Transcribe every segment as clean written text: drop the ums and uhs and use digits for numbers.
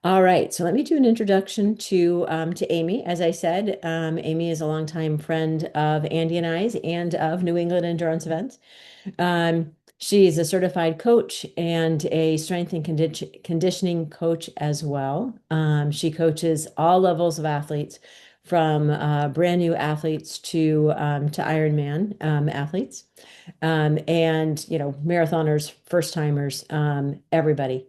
All right, so let me do an introduction to Amy. As I said, Amy is a longtime friend of Andy and I's and of New England Endurance Events. She is a certified coach and a strength and conditioning coach as well. She coaches all levels of athletes, from brand new athletes to Ironman athletes, and marathoners, first timers, everybody.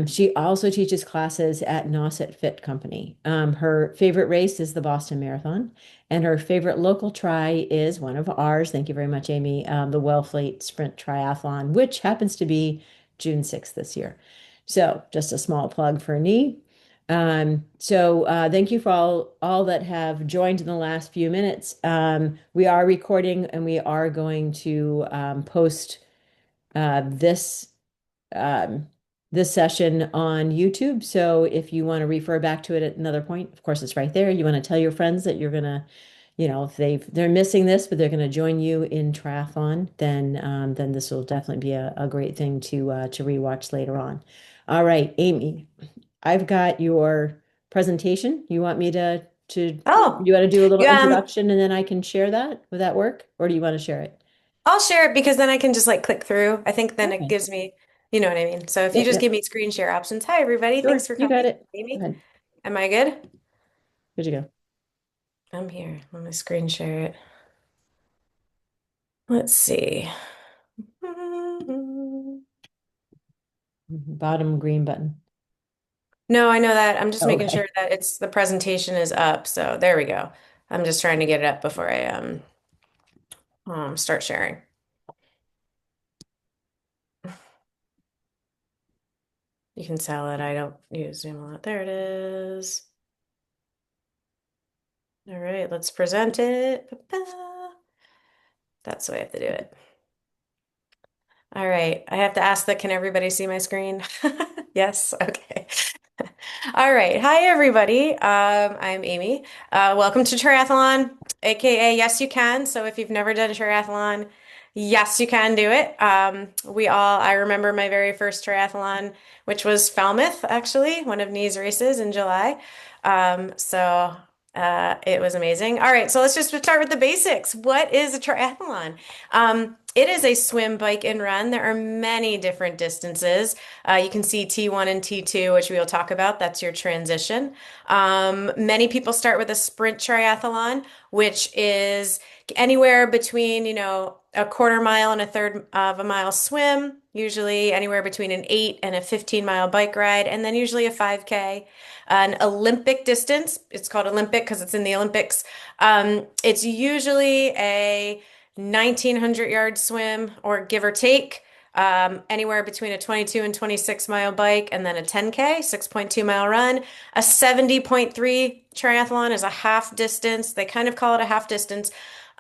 She also teaches classes at Nauset Fit Company. Her favorite race is the Boston Marathon, and her favorite local try is one of ours. Thank you very much, Amy. The Wellfleet Sprint Triathlon, which happens to be June 6th this year. So, just a small plug for me. Thank you for all that have joined in the last few minutes. We are recording and we are going to post this um, this session on YouTube. So if you want to refer back to it at another point, of course, it's right there. You want to tell your friends that you're gonna, if they're missing this, but they're gonna join you in triathlon, then this will definitely be a great thing to rewatch later on. All right, Amy, I've got your presentation. You want me to Oh, you want to do a little yeah, introduction and then I can share that? Would that work? Or do you want to share it? I'll share it because then I can just like click through. I think then it Okay. gives me, you know what I mean? So if you Yep, just yep. give me screen share options. Hi, everybody. Thanks Sure. for You coming. got it. Go Amy, ahead. am I good? Good to go. I'm here. Let me screen share it. Let's see. Bottom green button. No, I know that. I'm just Oh, making okay. sure that it's the presentation is up. So there we go. I'm just trying to get it up before I start sharing. You can tell it. I don't use Zoom a lot. There it is. All right, let's present it. Ba-ba. That's the way I have to do it. All right. I have to ask that, can everybody see my screen? Yes. Okay. All right. Hi, everybody. I'm Amy. Welcome to Triathlon, aka Yes You Can. So if you've never done a triathlon, yes, you can do it. I remember my very first triathlon, which was Falmouth, actually, one of Nee's races in July. It was amazing. All right. So let's just start with the basics. What is a triathlon? It is a swim, bike, and run. There are many different distances. You can see T1 and T2, which we will talk about. That's your transition. Many people start with a sprint triathlon, which is anywhere between, a quarter mile and a third of a mile swim, usually anywhere between an 8 and a 15 mile bike ride, and then usually a 5K. An Olympic distance, it's called Olympic because it's in the Olympics. It's usually a 1900-yard swim or give or take, anywhere between a 22 and 26-mile bike, and then a 10K, 6.2-mile run. A 70.3 triathlon is a half distance. They kind of call it a half distance.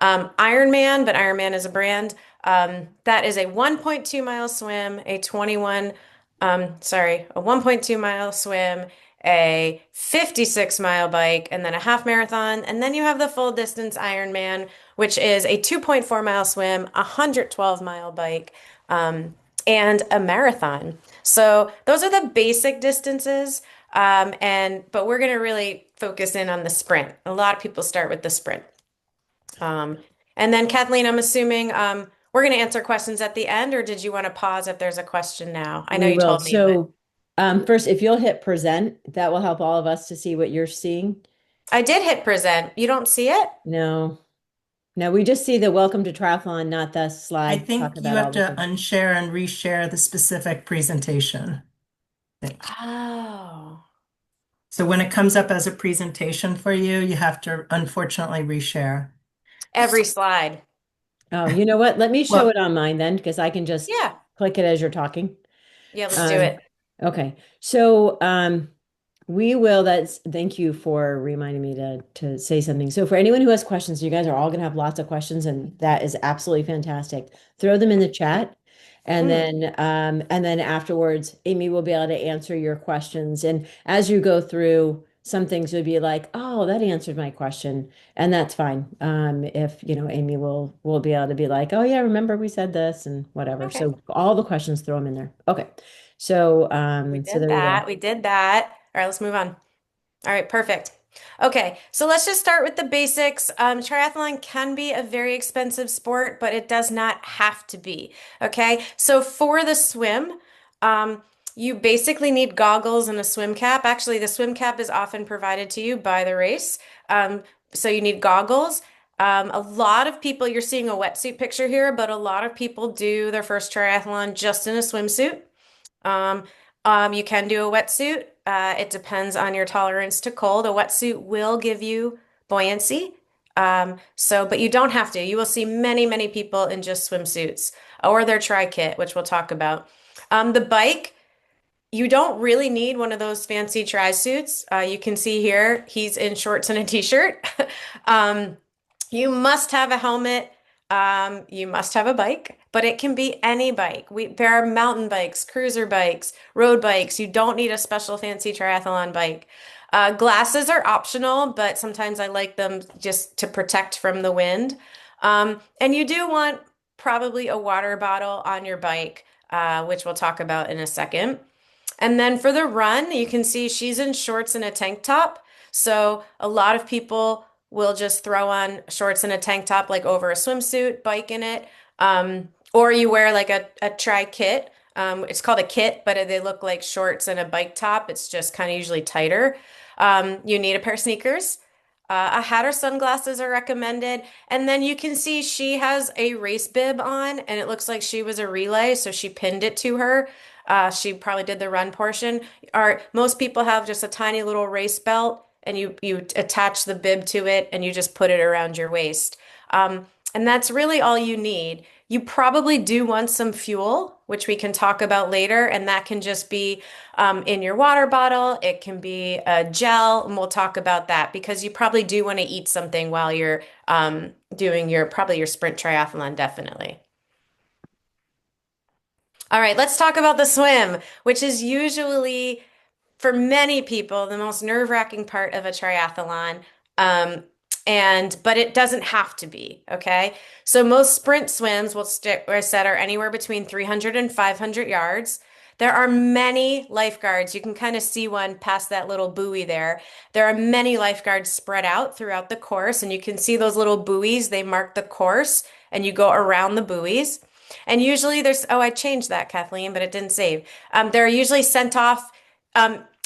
Ironman, but Ironman is a brand. That is a 1.2-mile swim, a 1.2-mile swim, a 56-mile bike, and then a half marathon. And then you have the full distance Ironman, which is a 2.4-mile swim, a 112-mile bike, and a marathon. So those are the basic distances. But we're going to really focus in on the sprint. A lot of people start with the sprint. Um, and then Kathleen, I'm assuming we're going to answer questions at the end, or did you want to pause if there's a question now? I know We you will. told me, but First, if you'll hit present, that will help all of us to see what you're seeing. I did hit present. You don't see it? No, no, we just see the welcome to triathlon, not the I slide talk think you about have all the to things. unshare and reshare the specific presentation, I think. Oh, So when it comes up as a presentation for you, you have to unfortunately reshare. every slide. Oh, you know what? Let me show it Well, on mine then, because I can just Yeah. click it as you're talking. Yeah, let's do Um, it. okay. We will, thank you for reminding me to say something. So for anyone who has questions, you guys are all gonna have lots of questions, and that is absolutely fantastic. Throw them in the chat, Mm, and then afterwards, Amy will be able to answer your questions. And as you go through, some things would be like, oh, that answered my question, and that's fine. If Amy will be able to be like, oh yeah, remember we said this and whatever. okay. So all the questions, throw them in there. Okay. So, We so did there you that. go. We did that. All right, let's move on. All right, perfect. Okay, so let's just start with the basics. Triathlon can be a very expensive sport, but it does not have to be. Okay, so for the swim, um, you basically need goggles and a swim cap. Actually, the swim cap is often provided to you by the race. Um, so you need goggles. A lot of people, you're seeing a wetsuit picture here, but a lot of people do their first triathlon just in a swimsuit. Um, you can do a wetsuit. It depends on your tolerance to cold. A wetsuit will give you buoyancy. But you don't have to. You will see many, many people in just swimsuits or their tri kit, which we'll talk about. The bike, you don't really need one of those fancy tri suits. You can see here, he's in shorts and a t-shirt. Um, you must have a helmet. You must have a bike, but it can be any bike. There are mountain bikes, cruiser bikes, road bikes. You don't need a special fancy triathlon bike. Glasses are optional, but sometimes I like them just to protect from the wind. And you do want probably a water bottle on your bike, which we'll talk about in a second. And then for the run, you can see she's in shorts and a tank top. So a lot of people will just throw on shorts and a tank top like over a swimsuit, bike in it. Or you wear like a tri kit. It's called a kit, but they look like shorts and a bike top. It's just kind of usually tighter. You need a pair of sneakers. A hat or sunglasses are recommended. And then you can see she has a race bib on, and it looks like she was a relay, so she pinned it to her. She probably did the run portion. Or most people have just a tiny little race belt, and you attach the bib to it, and you just put it around your waist. And that's really all you need. You probably do want some fuel, which we can talk about later, and that can just be in your water bottle. It can be a gel, and we'll talk about that because you probably do want to eat something while you're doing your probably your sprint triathlon, definitely. All right, let's talk about the swim, which is usually for many people the most nerve-wracking part of a triathlon. Um, but it doesn't have to be, okay? So most sprint swims will stick, or I said, are anywhere between 300 and 500 yards. There are many lifeguards. You can kind of see one past that little buoy there. There are many lifeguards spread out throughout the course, and you can see those little buoys. They mark the course, and you go around the buoys. And usually oh, I changed that, Kathleen, but it didn't save. They're usually sent off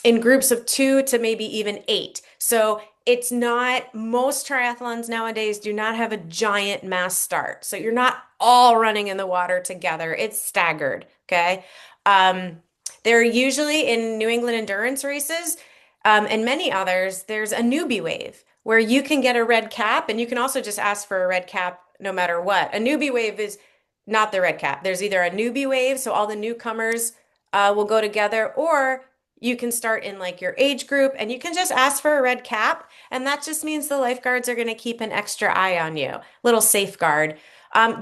in groups of two to maybe even eight. So it's not, most triathlons nowadays do not have a giant mass start. So you're not all running in the water together. It's staggered. Okay. Um, they're usually in New England endurance races, and many others, there's a newbie wave where you can get a red cap and you can also just ask for a red cap no matter what. A newbie wave is not the red cap. There's either a newbie wave, so all the newcomers will go together, or you can start in like your age group and you can just ask for a red cap. And that just means the lifeguards are going to keep an extra eye on you, little safeguard.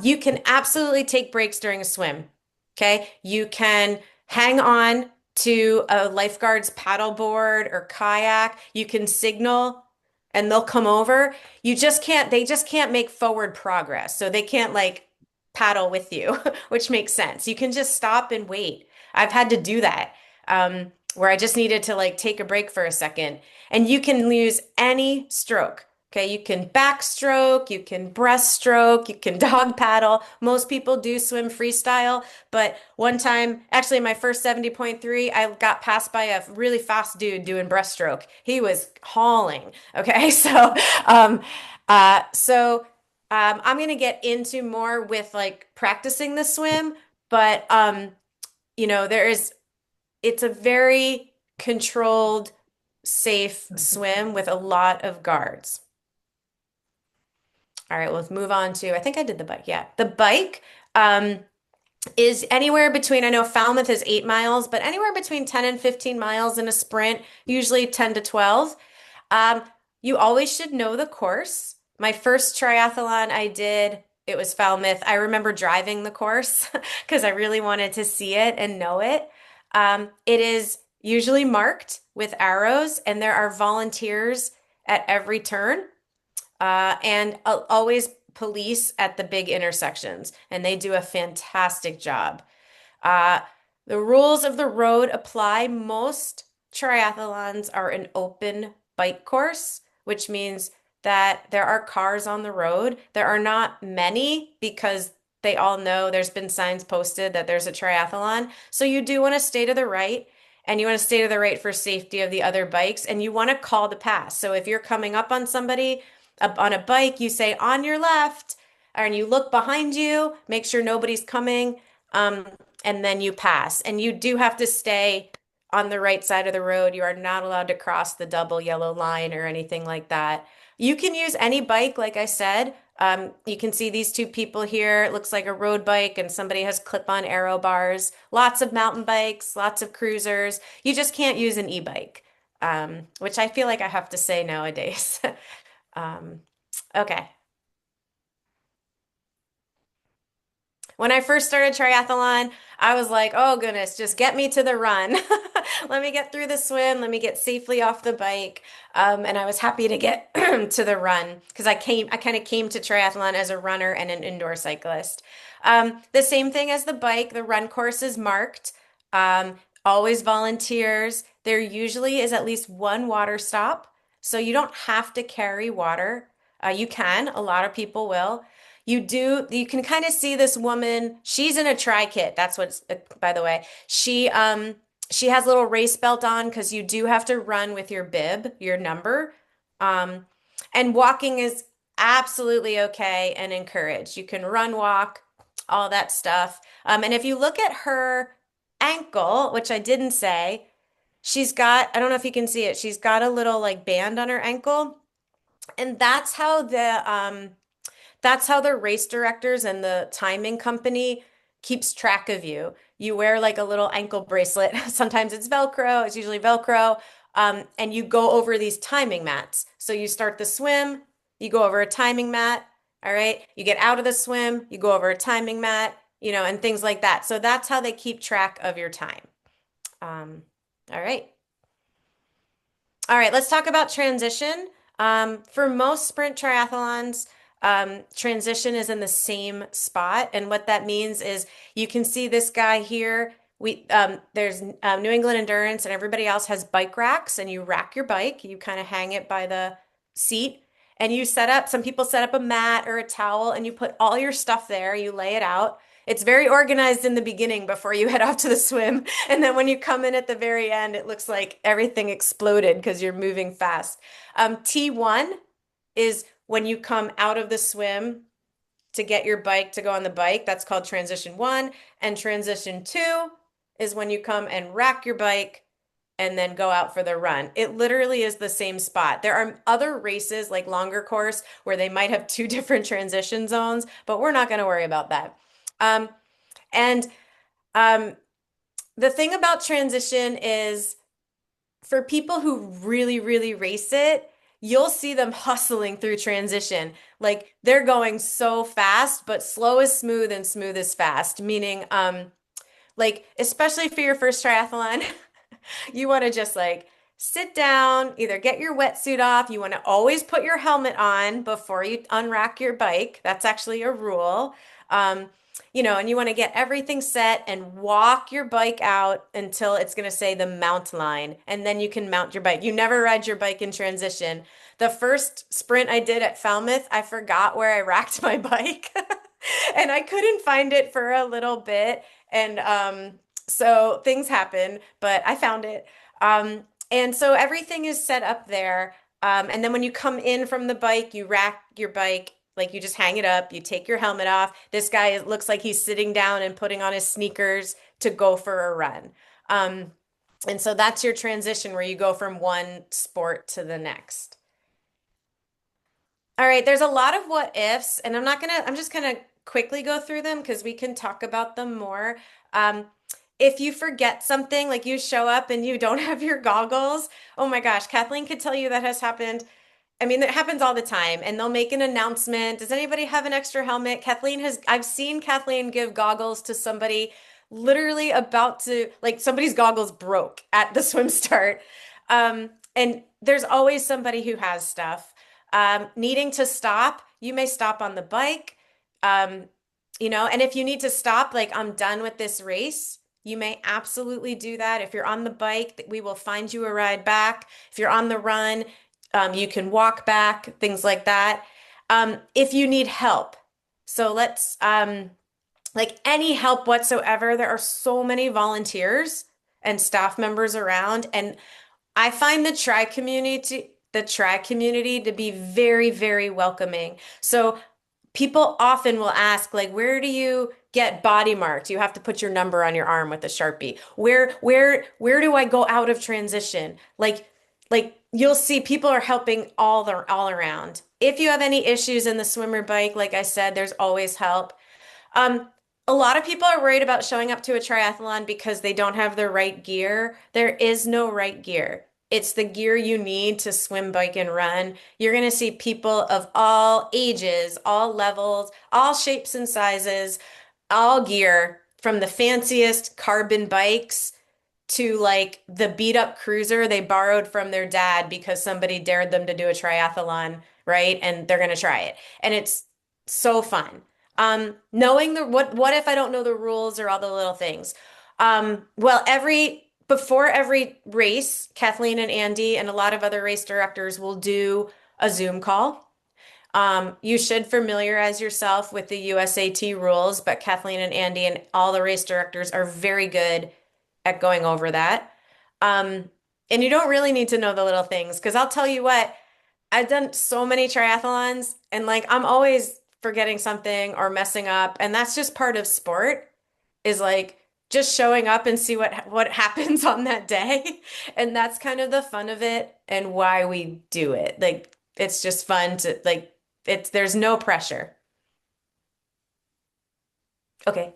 You can absolutely take breaks during a swim. Okay. You can hang on to a lifeguard's paddleboard or kayak. You can signal and they'll come over. They just can't make forward progress. So they can't like paddle with you, which makes sense. You can just stop and wait. I've had to do that. Where I just needed to like take a break for a second. And you can use any stroke. Okay, you can backstroke, you can breaststroke, you can dog paddle. Most people do swim freestyle, but one time, actually, my first 70.3, I got passed by a really fast dude doing breaststroke. He was hauling. Okay, um, I'm gonna get into more with like practicing the swim, but there is it's a very controlled, safe swim with a lot of guards. All right, let's move on to, I think I did the bike. Yeah. The bike um, is anywhere between, I know Falmouth is 8 miles, but anywhere between 10 and 15 miles in a sprint, usually 10 to 12. Um, you always should know the course. My first triathlon I did, it was Falmouth. I remember driving the course because I really wanted to see it and know it. It is usually marked with arrows, and there are volunteers at every turn, and always police at the big intersections, and they do a fantastic job. Uh, The rules of the road apply. Most triathlons are an open bike course, which means that there are cars on the road. There are not many because they all know there's been signs posted that there's a triathlon. So you do want to stay to the right and you want to stay to the right for safety of the other bikes and you want to call the pass. So if you're coming up on somebody up on a bike, you say on your left and you look behind you, make sure nobody's coming. Um, and then you pass. And you do have to stay on the right side of the road. You are not allowed to cross the double yellow line or anything like that. You can use any bike, like I said. You can see these two people here. It looks like a road bike, and somebody has clip-on aero bars. Lots of mountain bikes, lots of cruisers. You just can't use an e-bike, which I feel like I have to say nowadays. Um, okay. When I first started triathlon, I was like, oh goodness, just get me to the run. Let me get through the swim. Let me get safely off the bike. And I was happy to get to the run because I kind of came to triathlon as a runner and an indoor cyclist. The same thing as the bike, the run course is marked. Always volunteers. There usually is at least one water stop. So you don't have to carry water. You can, a lot of people will. You can kind of see this woman. She's in a tri kit. That's what's, by the way. She has a little race belt on because you do have to run with your bib, your number. Um, and walking is absolutely okay and encouraged. You can run, walk, all that stuff. And if you look at her ankle, which I didn't say, I don't know if you can see it, she's got a little like band on her ankle. And that's how the race directors and the timing company keeps track of you. You wear like a little ankle bracelet. Sometimes it's Velcro, it's usually Velcro. And you go over these timing mats. So you start the swim, you go over a timing mat. All right. You get out of the swim, you go over a timing mat, and things like that. So that's how they keep track of your time. Um, all right. All right, let's talk about transition. For most sprint triathlons, transition is in the same spot, and what that means is you can see this guy here. There's New England Endurance, and everybody else has bike racks, and you rack your bike. You kind of hang it by the seat, and you set up. Some people set up a mat or a towel, and you put all your stuff there. You lay it out. It's very organized in the beginning before you head off to the swim. And then when you come in at the very end, it looks like everything exploded because you're moving fast. T1 is when you come out of the swim to get your bike to go on the bike. That's called transition one. And transition two is when you come and rack your bike and then go out for the run. It literally is the same spot. There are other races like longer course where they might have two different transition zones, but we're not going to worry about that. Um, and um, the thing about transition is for people who really, really race it, you'll see them hustling through transition. Like they're going so fast, but slow is smooth and smooth is fast, meaning like especially for your first triathlon, you want to just like sit down, either get your wetsuit off. You want to always put your helmet on before you unrack your bike. That's actually a rule. Um, and you want to get everything set and walk your bike out until it's going to say the mount line, and then you can mount your bike. You never ride your bike in transition. The first sprint I did at Falmouth, I forgot where I racked my bike, and I couldn't find it for a little bit. And so things happen, but I found it. And so everything is set up there. And then when you come in from the bike, you rack your bike, like you just hang it up, you take your helmet off. This guy it looks like he's sitting down and putting on his sneakers to go for a run. Um, and so that's your transition where you go from one sport to the next. All right, there's a lot of what ifs, and I'm just gonna quickly go through them because we can talk about them more. Um, if you forget something, like you show up and you don't have your goggles, oh my gosh, Kathleen could tell you that has happened. I mean, it happens all the time, and they'll make an announcement. Does anybody have an extra helmet? I've seen Kathleen give goggles to somebody literally about to, like, somebody's goggles broke at the swim start. And there's always somebody who has stuff. Needing to stop, you may stop on the bike. And if you need to stop, like, I'm done with this race, you may absolutely do that. If you're on the bike, we will find you a ride back. If you're on the run, you can walk back, things like that. If you need help, so like any help whatsoever, there are so many volunteers and staff members around, and I find the tri community to be very, very welcoming. So people often will ask, like, where do you get body marked? You have to put your number on your arm with a Sharpie. Where do I go out of transition? Like you'll see people are helping all around. If you have any issues in the swimmer bike, like I said, there's always help. Um, a lot of people are worried about showing up to a triathlon because they don't have the right gear. There is no right gear. It's the gear you need to swim, bike, and run. You're going to see people of all ages, all levels, all shapes and sizes, all gear, from the fanciest carbon bikes to like the beat up cruiser they borrowed from their dad because somebody dared them to do a triathlon, right? And they're going to try it. And it's so fun. Knowing what if I don't know the rules or all the little things? Well, before every race, Kathleen and Andy and a lot of other race directors will do a Zoom call. You should familiarize yourself with the USAT rules, but Kathleen and Andy and all the race directors are very good at going over that. Um, and you don't really need to know the little things because I'll tell you what, I've done so many triathlons and like I'm always forgetting something or messing up, and that's just part of sport is like just showing up and see what happens on that day. And that's kind of the fun of it and why we do it. Like it's just fun to like there's no pressure. Okay.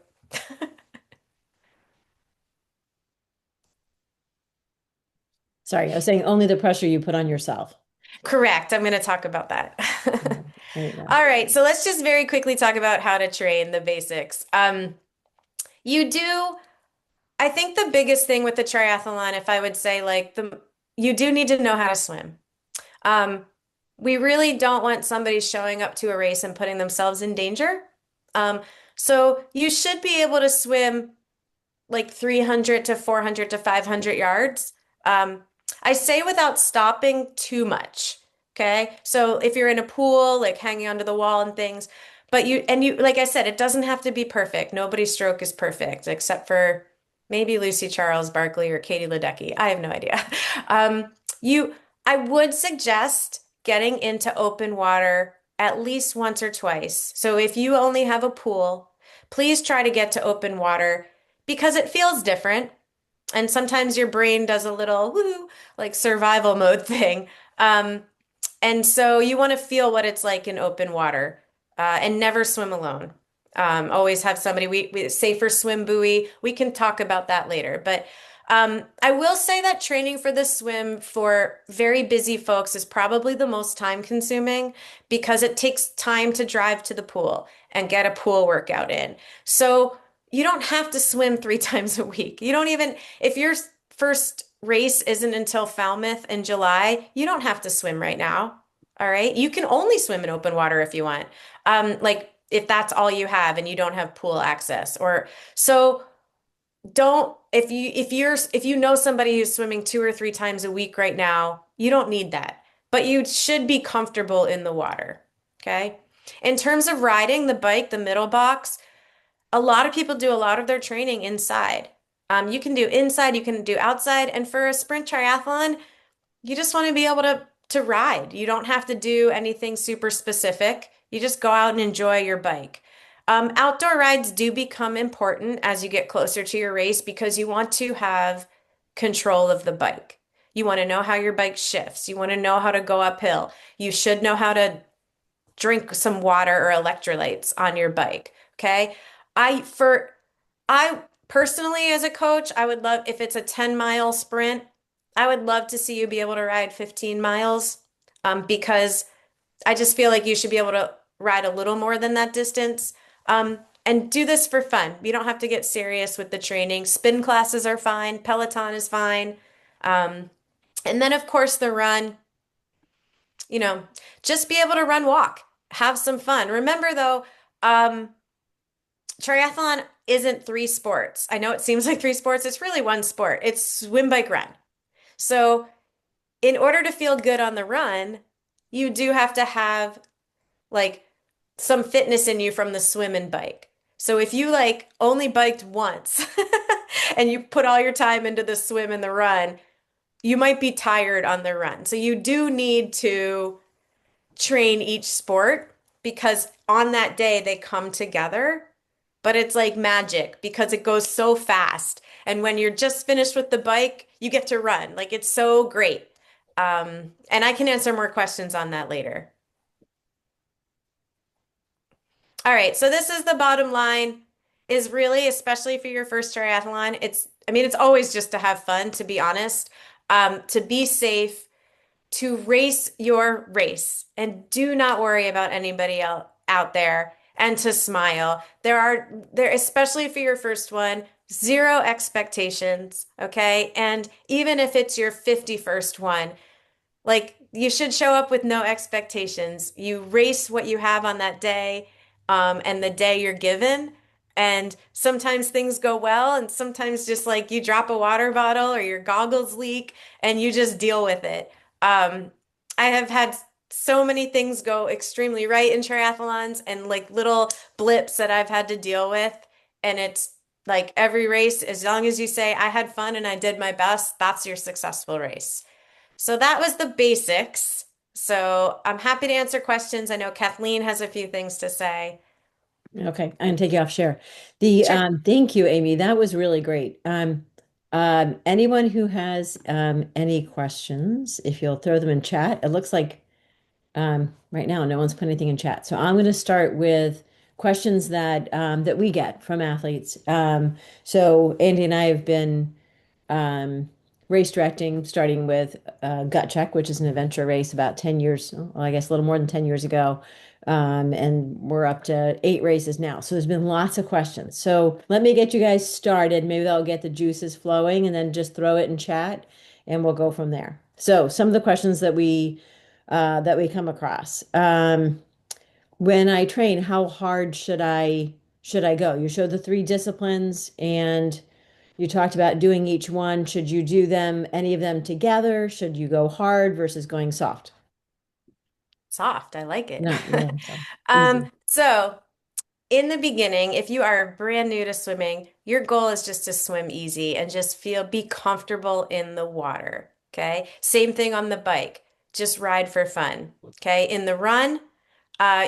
Sorry, I was saying only the pressure you put on yourself. Correct. I'm going to talk about that. Yeah, there you go. All right, so let's just very quickly talk about how to train the basics. You do, I think the biggest thing with the triathlon, if I would say you do need to know how to swim. Um, we really don't want somebody showing up to a race and putting themselves in danger. Um, so you should be able to swim like 300 to 400 to 500 yards. Um, I say without stopping too much. Okay. So if you're in a pool, like hanging onto the wall and things, like I said, it doesn't have to be perfect. Nobody's stroke is perfect except for maybe Lucy Charles Barkley or Katie Ledecky. I have no idea. Um, I would suggest getting into open water at least once or twice. So if you only have a pool, please try to get to open water because it feels different. And sometimes your brain does a little woo, like survival mode thing. Um, and so you want to feel what it's like in open water and never swim alone. Always have somebody, we safer swim buoy. We can talk about that later. But I will say that training for the swim for very busy folks is probably the most time consuming because it takes time to drive to the pool and get a pool workout in. So you don't have to swim 3 times a week. You don't even, if your first race isn't until Falmouth in July, you don't have to swim right now. All right. You can only swim in open water if you want. Like if that's all you have and you don't have pool access or so don't if you know somebody who's swimming 2 or 3 times a week right now, you don't need that. But you should be comfortable in the water. Okay. In terms of riding the bike, the middle box, a lot of people do a lot of their training inside. You can do inside, you can do outside, and for a sprint triathlon, you just want to be able to ride. You don't have to do anything super specific. You just go out and enjoy your bike. Outdoor rides do become important as you get closer to your race because you want to have control of the bike. You want to know how your bike shifts. You want to know how to go uphill. You should know how to drink some water or electrolytes on your bike. Okay. I personally, as a coach, I would love if it's a 10-mile sprint, I would love to see you be able to ride 15 miles because I just feel like you should be able to ride a little more than that distance. And do this for fun. You don't have to get serious with the training. Spin classes are fine. Peloton is fine. Um, and then, of course, the run, you know, just be able to run, walk, have some fun. Remember, though, um, triathlon isn't three sports. I know it seems like three sports. It's really one sport. It's swim, bike, run. So in order to feel good on the run, you do have to have like some fitness in you from the swim and bike. So if you like only biked once and you put all your time into the swim and the run, you might be tired on the run. So you do need to train each sport because on that day they come together, but it's like magic because it goes so fast. And when you're just finished with the bike, you get to run. Like it's so great. And I can answer more questions on that later. All right, so this is the bottom line is really, especially for your first triathlon, I mean, it's always just to have fun, to be honest, to be safe, to race your race, and do not worry about anybody else out there, and to smile. There, especially for your first one, zero expectations, okay? And even if it's your 51st one, like you should show up with no expectations. You race what you have on that day, and the day you're given. And sometimes things go well, and sometimes just like you drop a water bottle or your goggles leak, and you just deal with it. I have had so many things go extremely right in triathlons and like little blips that I've had to deal with. And it's like every race, as long as you say, I had fun and I did my best, that's your successful race. So that was the basics. So I'm happy to answer questions. I know Kathleen has a few things to say. Okay, I'm gonna take you off share. The Sure. thank you, Amy. That was really great. Anyone who has any questions, if you'll throw them in chat. It looks like right now no one's put anything in chat. So I'm going to start with questions that we get from athletes. So Andy and I have been um, race directing, starting with Gut Check, which is an adventure race about 10 years, well, I guess a little more than 10 years ago. And we're up to 8 races now. So there's been lots of questions. So let me get you guys started. Maybe that'll get the juices flowing and then just throw it in chat and we'll go from there. So some of the questions that we come across. When I train, how hard should I go? You showed the three disciplines and you talked about doing each one. Should you do them, any of them together? Should you go hard versus going soft? Soft. I like it. No, yeah, so easy. So in the beginning, if you are brand new to swimming, your goal is just to swim easy and just be comfortable in the water. Okay. Same thing on the bike. Just ride for fun. Okay. In the run,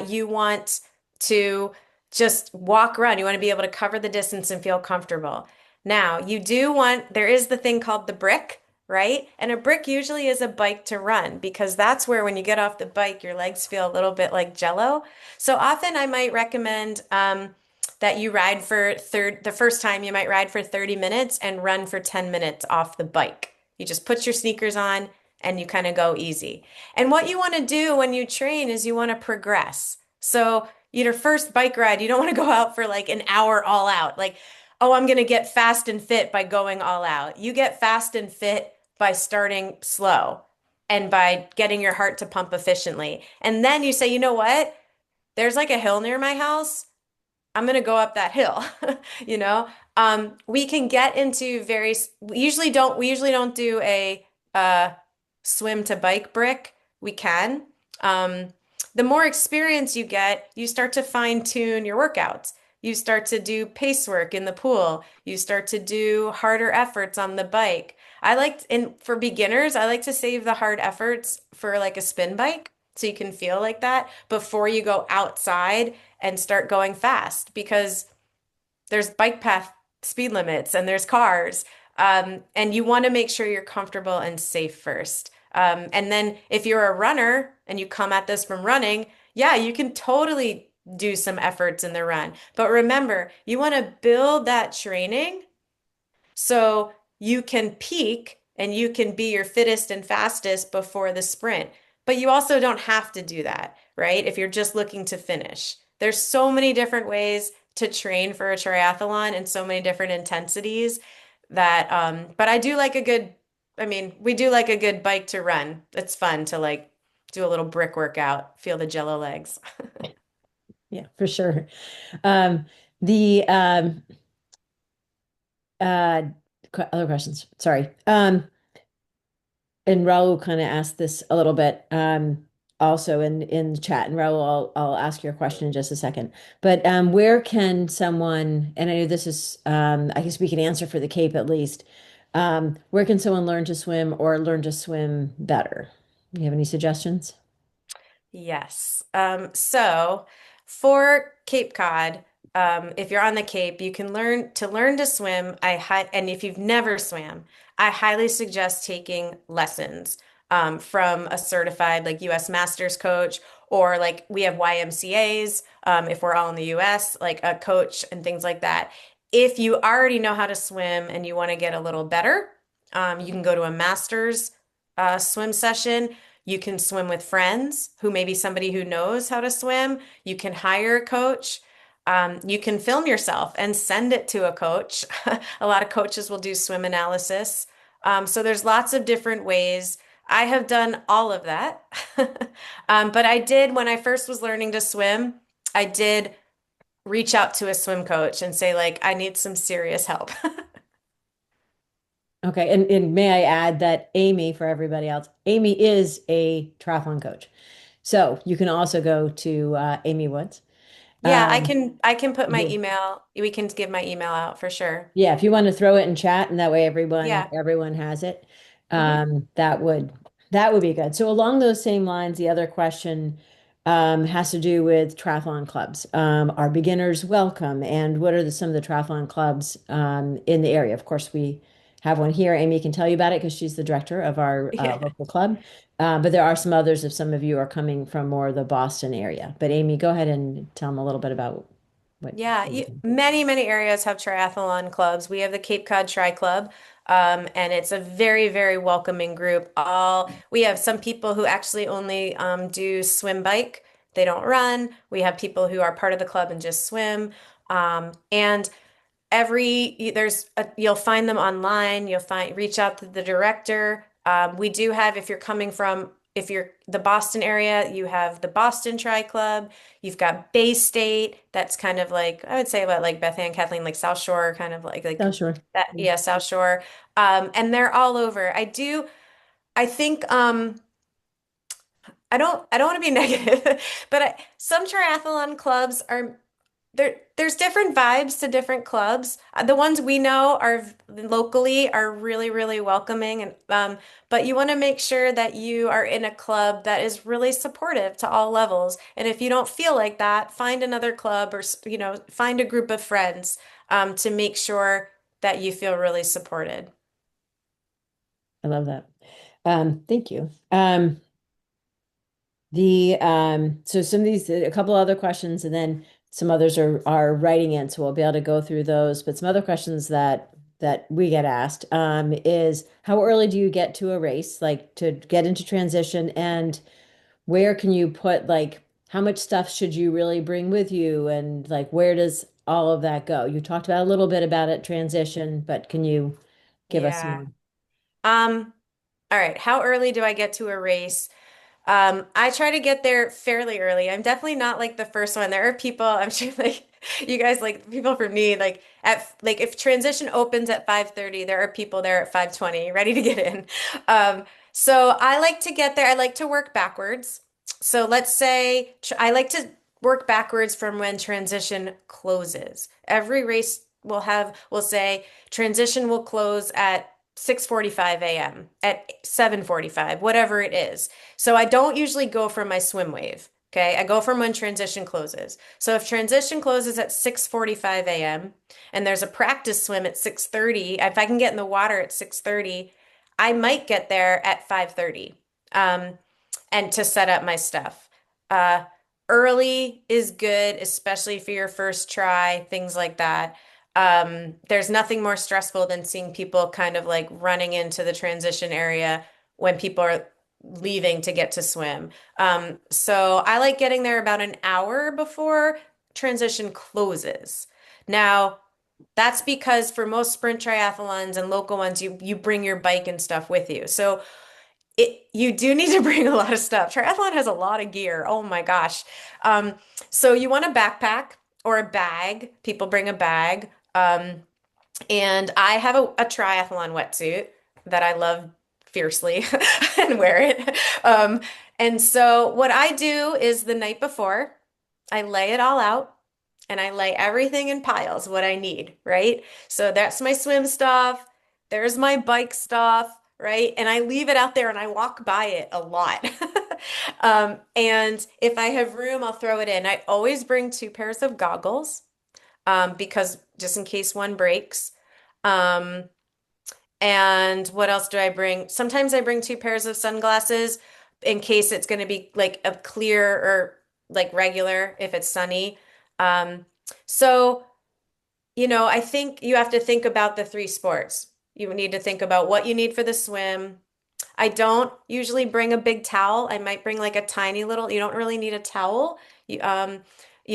you want to just walk around. You want to be able to cover the distance and feel comfortable. Now, there is the thing called the brick, right? And a brick usually is a bike to run because that's where when you get off the bike, your legs feel a little bit like jello. So often I might recommend that you ride the first time you might ride for 30 minutes and run for 10 minutes off the bike. You just put your sneakers on and you kind of go easy. And what you want to do when you train is you want to progress. So your first bike ride, you don't want to go out for like an hour all out. Like, oh, I'm going to get fast and fit by going all out. You get fast and fit by starting slow and by getting your heart to pump efficiently. And then you say, you know what? There's like a hill near my house. I'm gonna go up that hill, you know? We can get into we usually don't do a uh, swim to bike brick. We can. Um, the more experience you get, you start to fine tune your workouts. You start to do pace work in the pool. You start to do harder efforts on the bike. And for beginners, I like to save the hard efforts for like a spin bike so you can feel like that before you go outside and start going fast because there's bike path speed limits and there's cars. And you want to make sure you're comfortable and safe first. And then if you're a runner and you come at this from running, yeah, you can totally do some efforts in the run. But remember, you want to build that training so you can peak and you can be your fittest and fastest before the sprint. But you also don't have to do that, right? If you're just looking to finish. There's so many different ways to train for a triathlon and so many different intensities but I mean, we do like a good bike to run. It's fun to like do a little brick workout, feel the jello legs. Yeah, for sure. Um, The uh other questions. Sorry. And Raul kind of asked this a little bit also in the chat. And Raul, I'll ask your question in just a second. But where can someone, and I know this is, I guess we can answer for the Cape at least. Where can someone learn to swim or learn to swim better? You have any suggestions? Yes. So for Cape Cod, if you're on the Cape, you can learn to swim. And if you've never swam, I highly suggest taking lessons from a certified like U.S. Masters coach, or like we have YMCA's if we're all in the U.S., like a coach and things like that. If you already know how to swim and you want to get a little better, you can go to a master's swim session. You can swim with friends who may be somebody who knows how to swim. You can hire a coach. You can film yourself and send it to a coach. A lot of coaches will do swim analysis. So there's lots of different ways. I have done all of that. But I did, when I first was learning to swim, I did reach out to a swim coach and say, like, I need some serious help. Okay, and may I add that Amy, for everybody else, Amy is a triathlon coach. So you can also go to Amy Woods. Yeah, Um, I can put my email. We can give my email out for sure. Yeah, if you want to throw it in chat and that way Yeah. everyone has it, Hmm. that would be good. So along those same lines, the other question has to do with triathlon clubs. Are beginners welcome? And what are some of the triathlon clubs in the area? Of course, we have one here. Amy can tell you about it because she's the director of our Yeah. local club. But there are some others if some of you are coming from more the Boston area. But Amy, go ahead and tell them a little bit about what. Yeah, many, many areas have triathlon clubs. We have the Cape Cod Tri Club, and it's a very, very welcoming group. We have some people who actually only do swim bike. They don't run. We have people who are part of the club and just swim. And you'll find them online. Reach out to the director. We do have, if you're the Boston area, you have the Boston Tri Club. You've got Bay State. That's kind of like, I would say about like Beth Ann, Kathleen, like South Shore, kind of like Oh, sure. that. Yeah, South Shore. And they're all over. I think, I don't want to be negative, but some triathlon clubs are there's different vibes to different clubs. The ones we know are locally are really, really welcoming, and but you want to make sure that you are in a club that is really supportive to all levels. And if you don't feel like that, find another club, or find a group of friends to make sure that you feel really supported. I love that. Thank you. So some of these, a couple other questions, and then some others are writing in, so we'll be able to go through those. But some other questions that we get asked is how early do you get to a race, like to get into transition, and where can you put like how much stuff should you really bring with you, and like where does all of that go? You talked about a little bit about it transition, but can you give us Yeah. more? Um, all right. How early do I get to a race? I try to get there fairly early. I'm definitely not like the first one. There are people, I'm sure like you guys like people for me, like if transition opens at 5:30, there are people there at 5:20 ready to get in. So I like to get there. I like to work backwards. So let's say I like to work backwards from when transition closes. Every race will say transition will close at 6:45 a.m., at 7:45, whatever it is. So I don't usually go from my swim wave. Okay. I go from when transition closes. So if transition closes at 6:45 a.m. and there's a practice swim at 6:30, if I can get in the water at 6:30, I might get there at 5:30 and to set up my stuff. Uh, Early is good, especially for your first try, things like that. There's nothing more stressful than seeing people kind of like running into the transition area when people are leaving to get to swim. So I like getting there about an hour before transition closes. Now, that's because for most sprint triathlons and local ones, you bring your bike and stuff with you. So you do need to bring a lot of stuff. Triathlon has a lot of gear. Oh my gosh. So you want a backpack. or a bag. People bring a bag. And I have a triathlon wetsuit that I love fiercely and wear it. And so what I do is the night before, I lay it all out and I lay everything in piles, what I need, right? So that's my swim stuff. There's my bike stuff, right? And I leave it out there and I walk by it a lot. And if I have room, I'll throw it in. I always bring two pairs of goggles because just in case one breaks. Um, and what else do I bring? Sometimes I bring two pairs of sunglasses in case it's going to be like a clear or like regular if it's sunny. Um, so, I think you have to think about the three sports. You need to think about what you need for the swim. I don't usually bring a big towel. I might bring like a tiny little, you don't really need a towel. You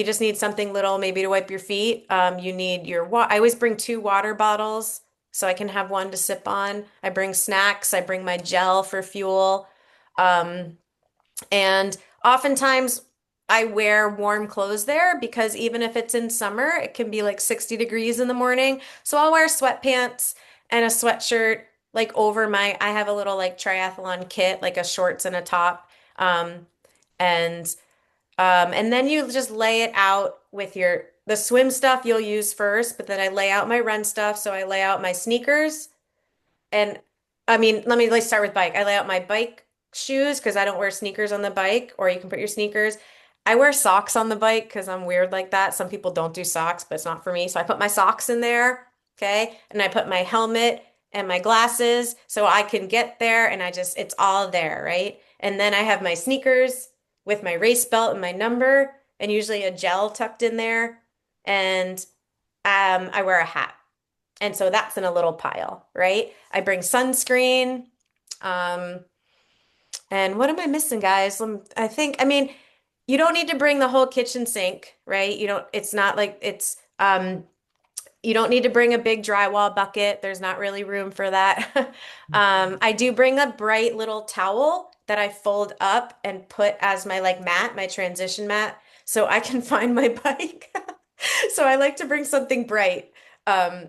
just need something little maybe to wipe your feet. You need I always bring two water bottles so I can have one to sip on. I bring snacks. I bring my gel for fuel. Um, and oftentimes I wear warm clothes there because even if it's in summer, it can be like 60 degrees in the morning. So I'll wear sweatpants and a sweatshirt like over I have a little like triathlon kit, like a shorts and a top. Um, and and then you just lay it out with the swim stuff you'll use first, but then I lay out my run stuff. So I lay out my sneakers, and I mean, let's start with bike. I lay out my bike shoes because I don't wear sneakers on the bike, or you can put your sneakers. I wear socks on the bike because I'm weird like that. Some people don't do socks, but it's not for me. So I put my socks in there, okay? And I put my helmet and my glasses so I can get there and it's all there, right? And then I have my sneakers with my race belt and my number and usually a gel tucked in there. And I wear a hat. And so that's in a little pile, right? I bring sunscreen. Um, and what am I missing, guys? I mean, you don't need to bring the whole kitchen sink, right? It's not like you don't need to bring a big drywall bucket. There's not really room for that. I do bring a bright little towel that I fold up and put as my like mat, my transition mat, so I can find my bike. So I like to bring something bright. Um,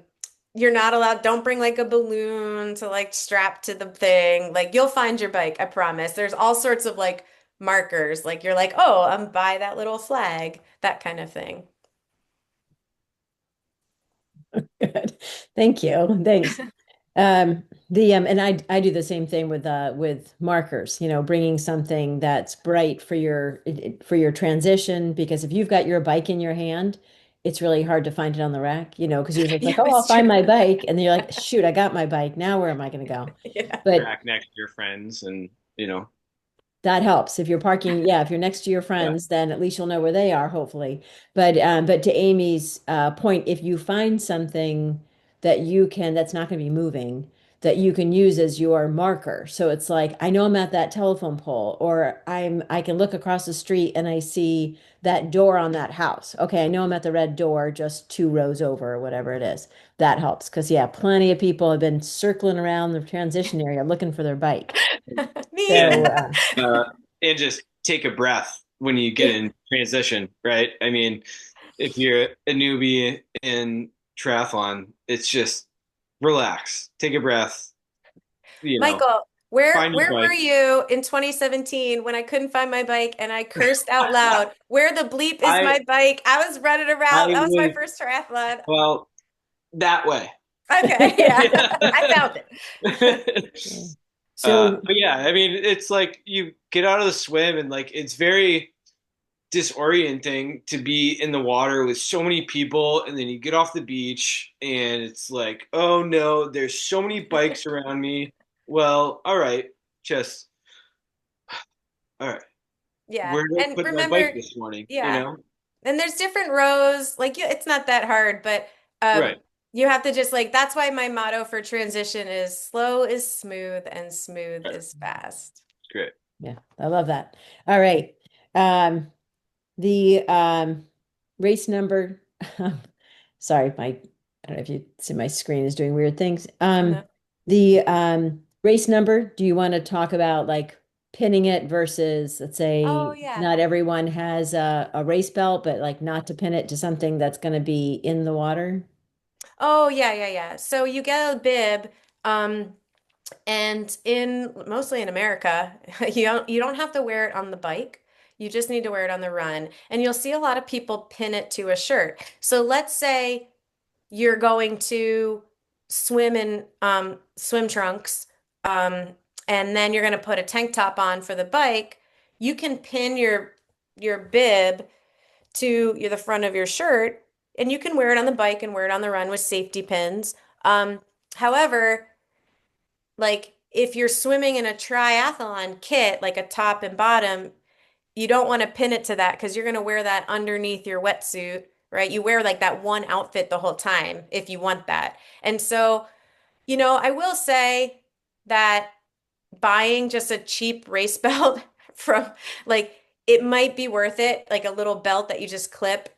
you're not allowed, don't bring like a balloon to like strap to the thing. Like you'll find your bike, I promise. There's all sorts of like markers. Like you're like, oh, I'm by that little flag, that kind of thing. Good. Thank you. Thanks. And I do the same thing with markers, bringing something that's bright for your transition, because if you've got your bike in your hand, it's really hard to find it on the rack, because usually it's like, Yeah, oh, I'll it's true. find my bike, and then you're like, shoot, I got my bike. Now where am I going to go? Yeah. But Track next to your friends and that helps. If you're parking, yeah, if you're next to your yeah. friends, then at least you'll know where they are, hopefully. But to Amy's point, if you find something that's not going to be moving, that you can use as your marker. So it's like, I know I'm at that telephone pole, or I can look across the street and I see that door on that house. Okay, I know I'm at the red door just two rows over, or whatever it is. That helps because yeah, plenty of people have been circling around the transition area looking for their bike. Me. So and uh and just take a breath when you get in transition, right? I mean, if you're a newbie in triathlon, it's just relax, take a breath, Michael, where find your where were bike. you in 2017 when I couldn't find my bike and I cursed out loud? Where the bleep is I my bike? I was running I around. That was my was first triathlon. well that way. Okay, yeah. I found it. so But yeah, I mean, it's like you get out of the swim and like it's very disorienting to be in the water with so many people, and then you get off the beach and it's like, oh no, there's so many bikes around me. Well, all right, just all right. Yeah. Where did I And put my bike remember, this morning? yeah. And there's different rows. Like it's not that hard, but Right. you have to just like that's why my motto for transition is slow is smooth and smooth Right. is fast. Great. yeah, I love that. All right. The race number, sorry, I don't know if you see my screen is doing weird things. No. The race number, do you want to talk about like pinning it versus, let's Oh say, yeah. not everyone has a race belt, but like not to pin it to something that's going to be in the water? Oh yeah, yeah, yeah. So you get a bib, um, and in mostly in America, you don't have to wear it on the bike. You just need to wear it on the run. And you'll see a lot of people pin it to a shirt. So let's say you're going to swim in swim trunks, um, and then you're going to put a tank top on for the bike. You can pin your bib to the front of your shirt, and you can wear it on the bike and wear it on the run with safety pins. Um, However, like if you're swimming in a triathlon kit, like a top and bottom, you don't want to pin it to that because you're going to wear that underneath your wetsuit, right? You wear like that one outfit the whole time if you want that. And so, I will say that buying just a cheap race belt from like it might be worth it, like a little belt that you just clip.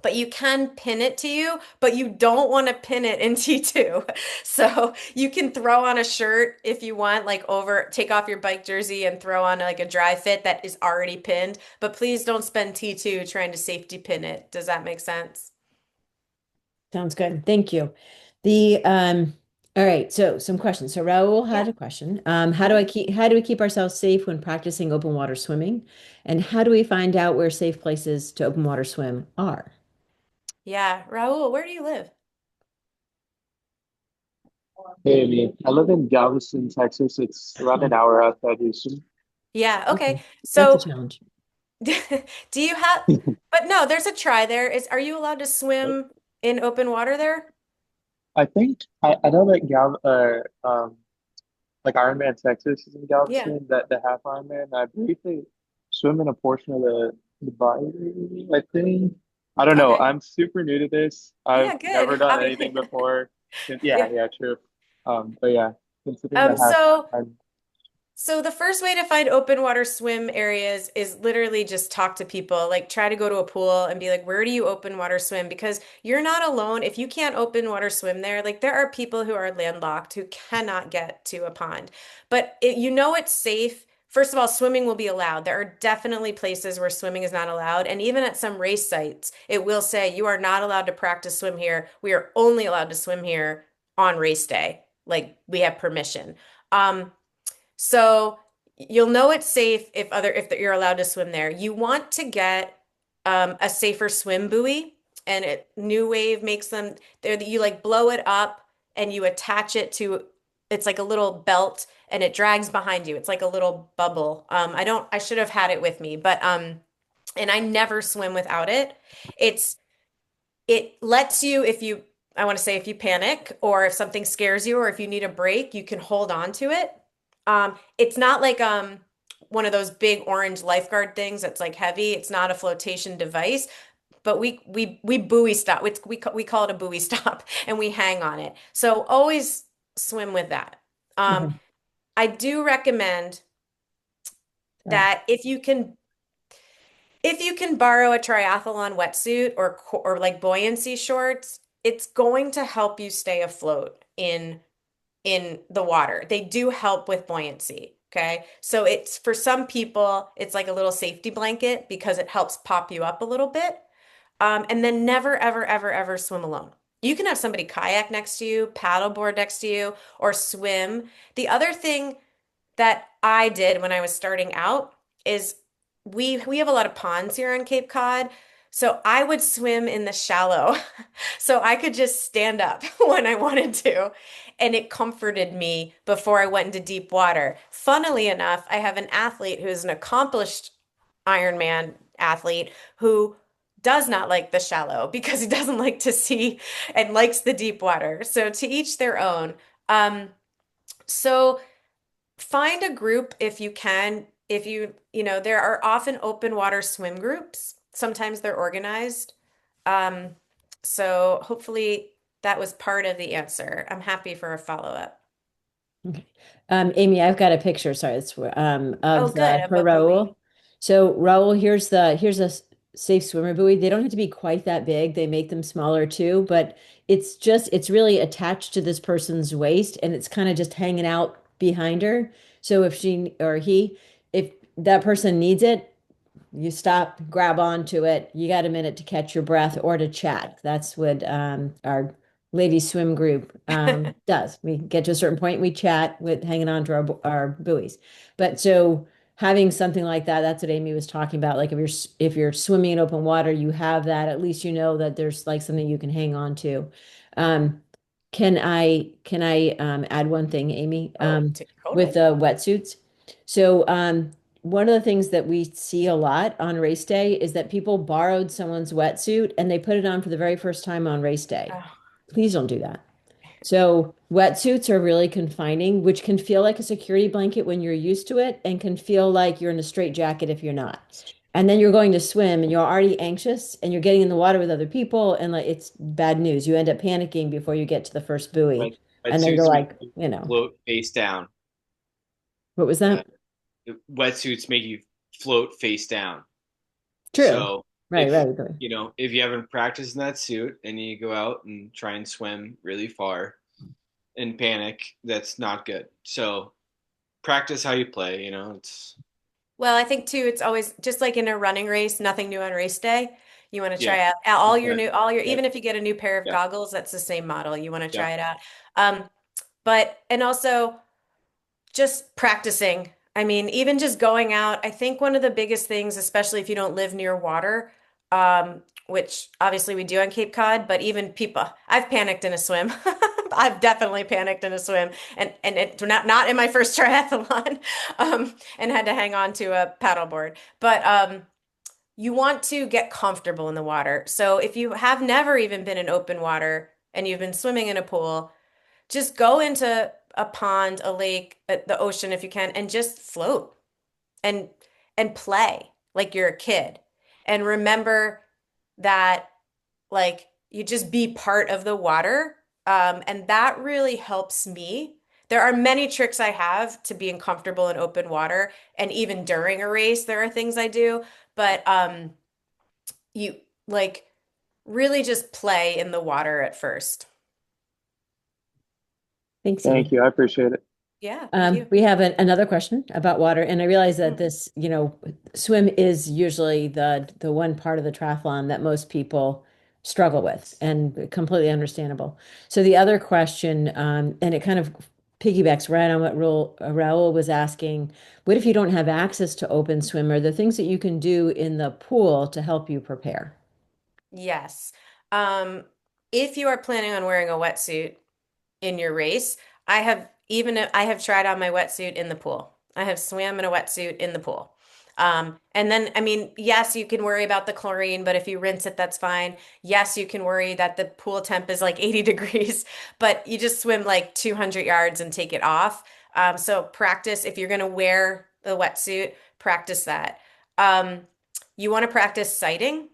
But you can pin it to you, but you don't want to pin it in T2. So you can throw on a shirt if you want, like take off your bike jersey and throw on like a dry fit that is already pinned. But please don't spend T2 trying to safety pin it. Does that make sense? Sounds good. Thank you. The all right, so some questions. So Raul had Yeah. a question. Mhm. How do we keep ourselves safe when practicing open water swimming? And how do we find out where safe places to open water swim are? Yeah. Raul, where do you live? Hey, man. I live in Galveston, Texas. It's around an Oh, hour outside Houston. Yeah. Okay. okay. That's a So challenge. do you have, but no, there's a try there. Are you allowed to swim in open water there? I think I know that like Ironman Texas is in Yeah. Galveston, that the half Ironman. I believe they swim in a portion of the bayou, I think. I don't know. Okay. I'm super new to this. I've Yeah, never good. done anything Obviously. before. Yeah, Yeah. yeah, true. But yeah, considering the Um, half, so I'm So the first way to find open water swim areas is literally just talk to people. Like try to go to a pool and be like, where do you open water swim? Because you're not alone. If you can't open water swim there, like there are people who are landlocked who cannot get to a pond. But it's safe. First of all, swimming will be allowed. There are definitely places where swimming is not allowed. And even at some race sites, it will say you are not allowed to practice swim here. We are only allowed to swim here on race day. Like we have permission. Um, so you'll know it's safe if you're allowed to swim there. You want to get a safer swim buoy, and New Wave makes them there. You like blow it up and you attach it to. It's like a little belt, and it drags behind you. It's like a little bubble. I don't. I should have had it with me, but and I never swim without it. It's it lets you if you I want to say if you panic or if something scares you or if you need a break, you can hold on to it. It's not like one of those big orange lifeguard things that's like heavy. It's not a flotation device, but we buoy stop. We call it a buoy stop and we hang on it. So always swim with that. Um, Okay. I do recommend Sorry. that if you can borrow a triathlon wetsuit or like buoyancy shorts, it's going to help you stay afloat in the water. They do help with buoyancy. Okay. So it's for some people, it's like a little safety blanket because it helps pop you up a little bit. And then never, ever, ever, ever swim alone. You can have somebody kayak next to you, paddleboard next to you, or swim. The other thing that I did when I was starting out is we have a lot of ponds here on Cape Cod. So I would swim in the shallow. So I could just stand up when I wanted to. And it comforted me before I went into deep water. Funnily enough, I have an athlete who is an accomplished Ironman athlete who does not like the shallow because he doesn't like to see and likes the deep water. So to each their own. So find a group if you can. If there are often open water swim groups. Sometimes they're organized. Um, so hopefully that was part of the answer. I'm happy for a follow-up. Okay. Amy, I've got a picture, sorry, Oh, of good. the Of for a buoy. Raul. So Raul, here's a safe swimmer buoy. They don't have to be quite that big. They make them smaller too, but it's really attached to this person's waist and it's kind of just hanging out behind her. So if she or he, if that person needs it, you stop, grab onto it. You got a minute to catch your breath or to chat. That's what our ladies swim group does. We get to a certain point, we chat with hanging on to our buoys. But so having something like that, that's what Amy was talking about. Like if you're swimming in open water, you have that. At least you know that there's like something you can hang on to. Um, can I add one thing, Amy? Oh, With totally. the wetsuits. So one of the things that we see a lot on race day is that people borrowed someone's wetsuit and they put it on for the very first time on race day. Oh, Please don't do that. So wetsuits are really confining, which can feel like a security blanket when you're used to it and can feel like you're in a straight jacket if you're not. And then you're going to swim and you're already anxious and you're getting in the water with other people and like it's bad news. You end up panicking before you get to the first buoy. Wet And then you're wetsuits make like, you you float face down. what was Uh, that? Wetsuits make you float face down. True. So Right, if right, right. if you haven't practiced in that suit and you go out and try and swim really far and panic, that's not good. So practice how you play. It's well, I think too, it's always just like in a running race, nothing new on race day. You want to yeah, try out all your exactly. new, all your, Yep, even if you get a new pair of yep, goggles, that's the same model. You want to yep. try it out. Um, and also just practicing. I mean, even just going out, I think one of the biggest things, especially if you don't live near water, which obviously we do on Cape Cod, but even people, I've panicked in a swim. I've definitely panicked in a swim, and it's not in my first triathlon, and had to hang on to a paddleboard. But you want to get comfortable in the water. So if you have never even been in open water and you've been swimming in a pool, just go into a pond, a lake, the ocean if you can, and just float and play like you're a kid. And remember that like you just be part of the water. And that really helps me. There are many tricks I have to being comfortable in open water. And even during a race, there are things I do. But you like really just play in the water at first. Thanks, Thank Amy. you. I appreciate it. Yeah, thank you. We have another question about water, and I realize that Mm. this, swim is usually the one part of the triathlon that most people struggle with, and completely understandable. So the other question, and it kind of piggybacks right on what Raul was asking, what if you don't have access to open swimmer? The things that you can do in the pool to help you prepare. Yes. Um, if you are planning on wearing a wetsuit in your race, I have tried on my wetsuit in the pool. I have swam in a wetsuit in the pool. And then, I mean, yes, you can worry about the chlorine, but if you rinse it, that's fine. Yes, you can worry that the pool temp is like 80 degrees, but you just swim like 200 yards and take it off. So practice, if you're going to wear the wetsuit, practice that. Um, you want to practice sighting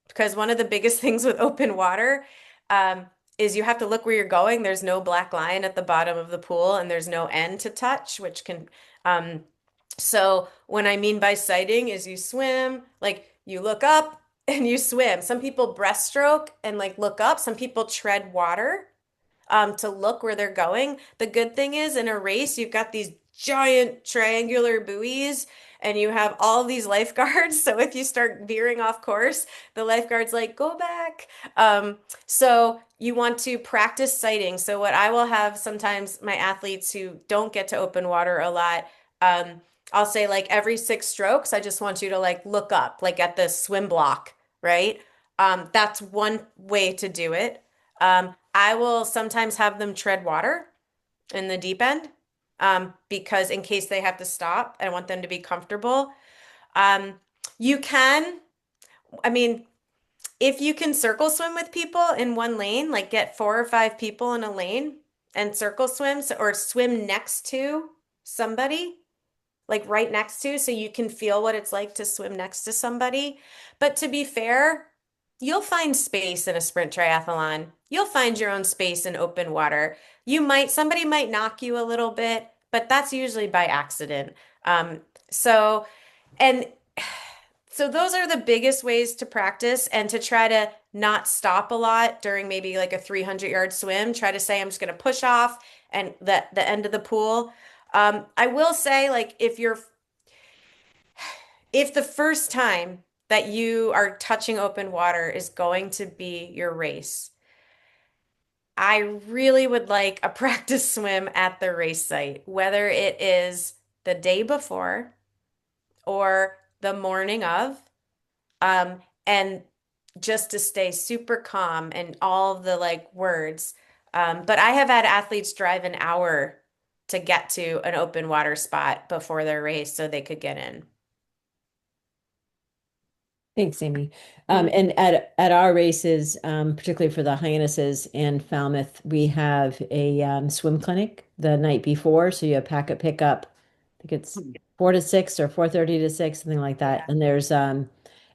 because one of the biggest things with open water um, is you have to look where you're going. There's no black line at the bottom of the pool, and there's no end to touch, which can. Um, so what I mean by sighting is you swim, like you look up and you swim. Some people breaststroke and like look up. Some people tread water to look where they're going. The good thing is in a race, you've got these giant triangular buoys and you have all these lifeguards. So if you start veering off course, the lifeguard's like, go back. So you want to practice sighting. So what I will have sometimes my athletes who don't get to open water a lot, I'll say like every 6 strokes, I just want you to like look up, like at the swim block, right? That's one way to do it. I will sometimes have them tread water in the deep end because in case they have to stop, I want them to be comfortable. Um, you can, I mean, if you can circle swim with people in one lane, like get 4 or 5 people in a lane and circle swim or swim next to somebody, like right next to, so you can feel what it's like to swim next to somebody. But to be fair, you'll find space in a sprint triathlon. You'll find your own space in open water. Somebody might knock you a little bit, but that's usually by accident. Um, so, and so those are the biggest ways to practice and to try to not stop a lot during maybe like a 300-yard swim. Try to say, I'm just going to push off and the end of the pool. I will say, like, if the first time that you are touching open water is going to be your race, I really would like a practice swim at the race site, whether it is the day before or the morning of, and just to stay super calm and all of the like words. But I have had athletes drive an hour to get to an open water spot before their race so they could get in. Thanks, Amy. Mhm. And at our races, particularly for the Hyannises and Falmouth, we have a swim clinic the night before. So you have packet pickup. I think it's 4 to 6 or 4:30 to 6, something like that. Yeah.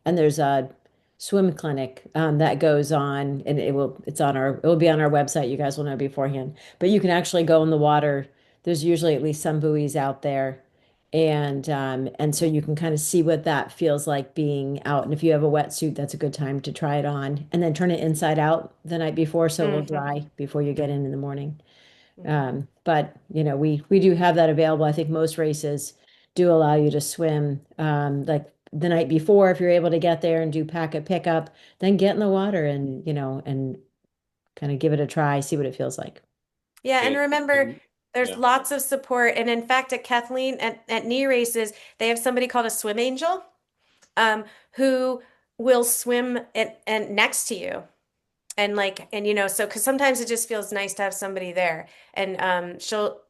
And there's a swim clinic that goes on, and it will be on our website. You guys will know beforehand. But you can actually go in the water. There's usually at least some buoys out there, and so you can kind of see what that feels like being out. And if you have a wetsuit, that's a good time to try it on, and then turn it inside out the night before so it will Hmm. dry before you get in the morning. Hmm. But we do have that available. I think most races do allow you to swim like the night before if you're able to get there and do packet pickup, then get in the water and kind of give it a try, see what it feels like. Yeah, and Okay. remember, there's Yeah. lots of support. And in fact, at Kathleen, at knee races, they have somebody called a swim angel, who will swim and next to you. And like, and so because sometimes it just feels nice to have somebody there. And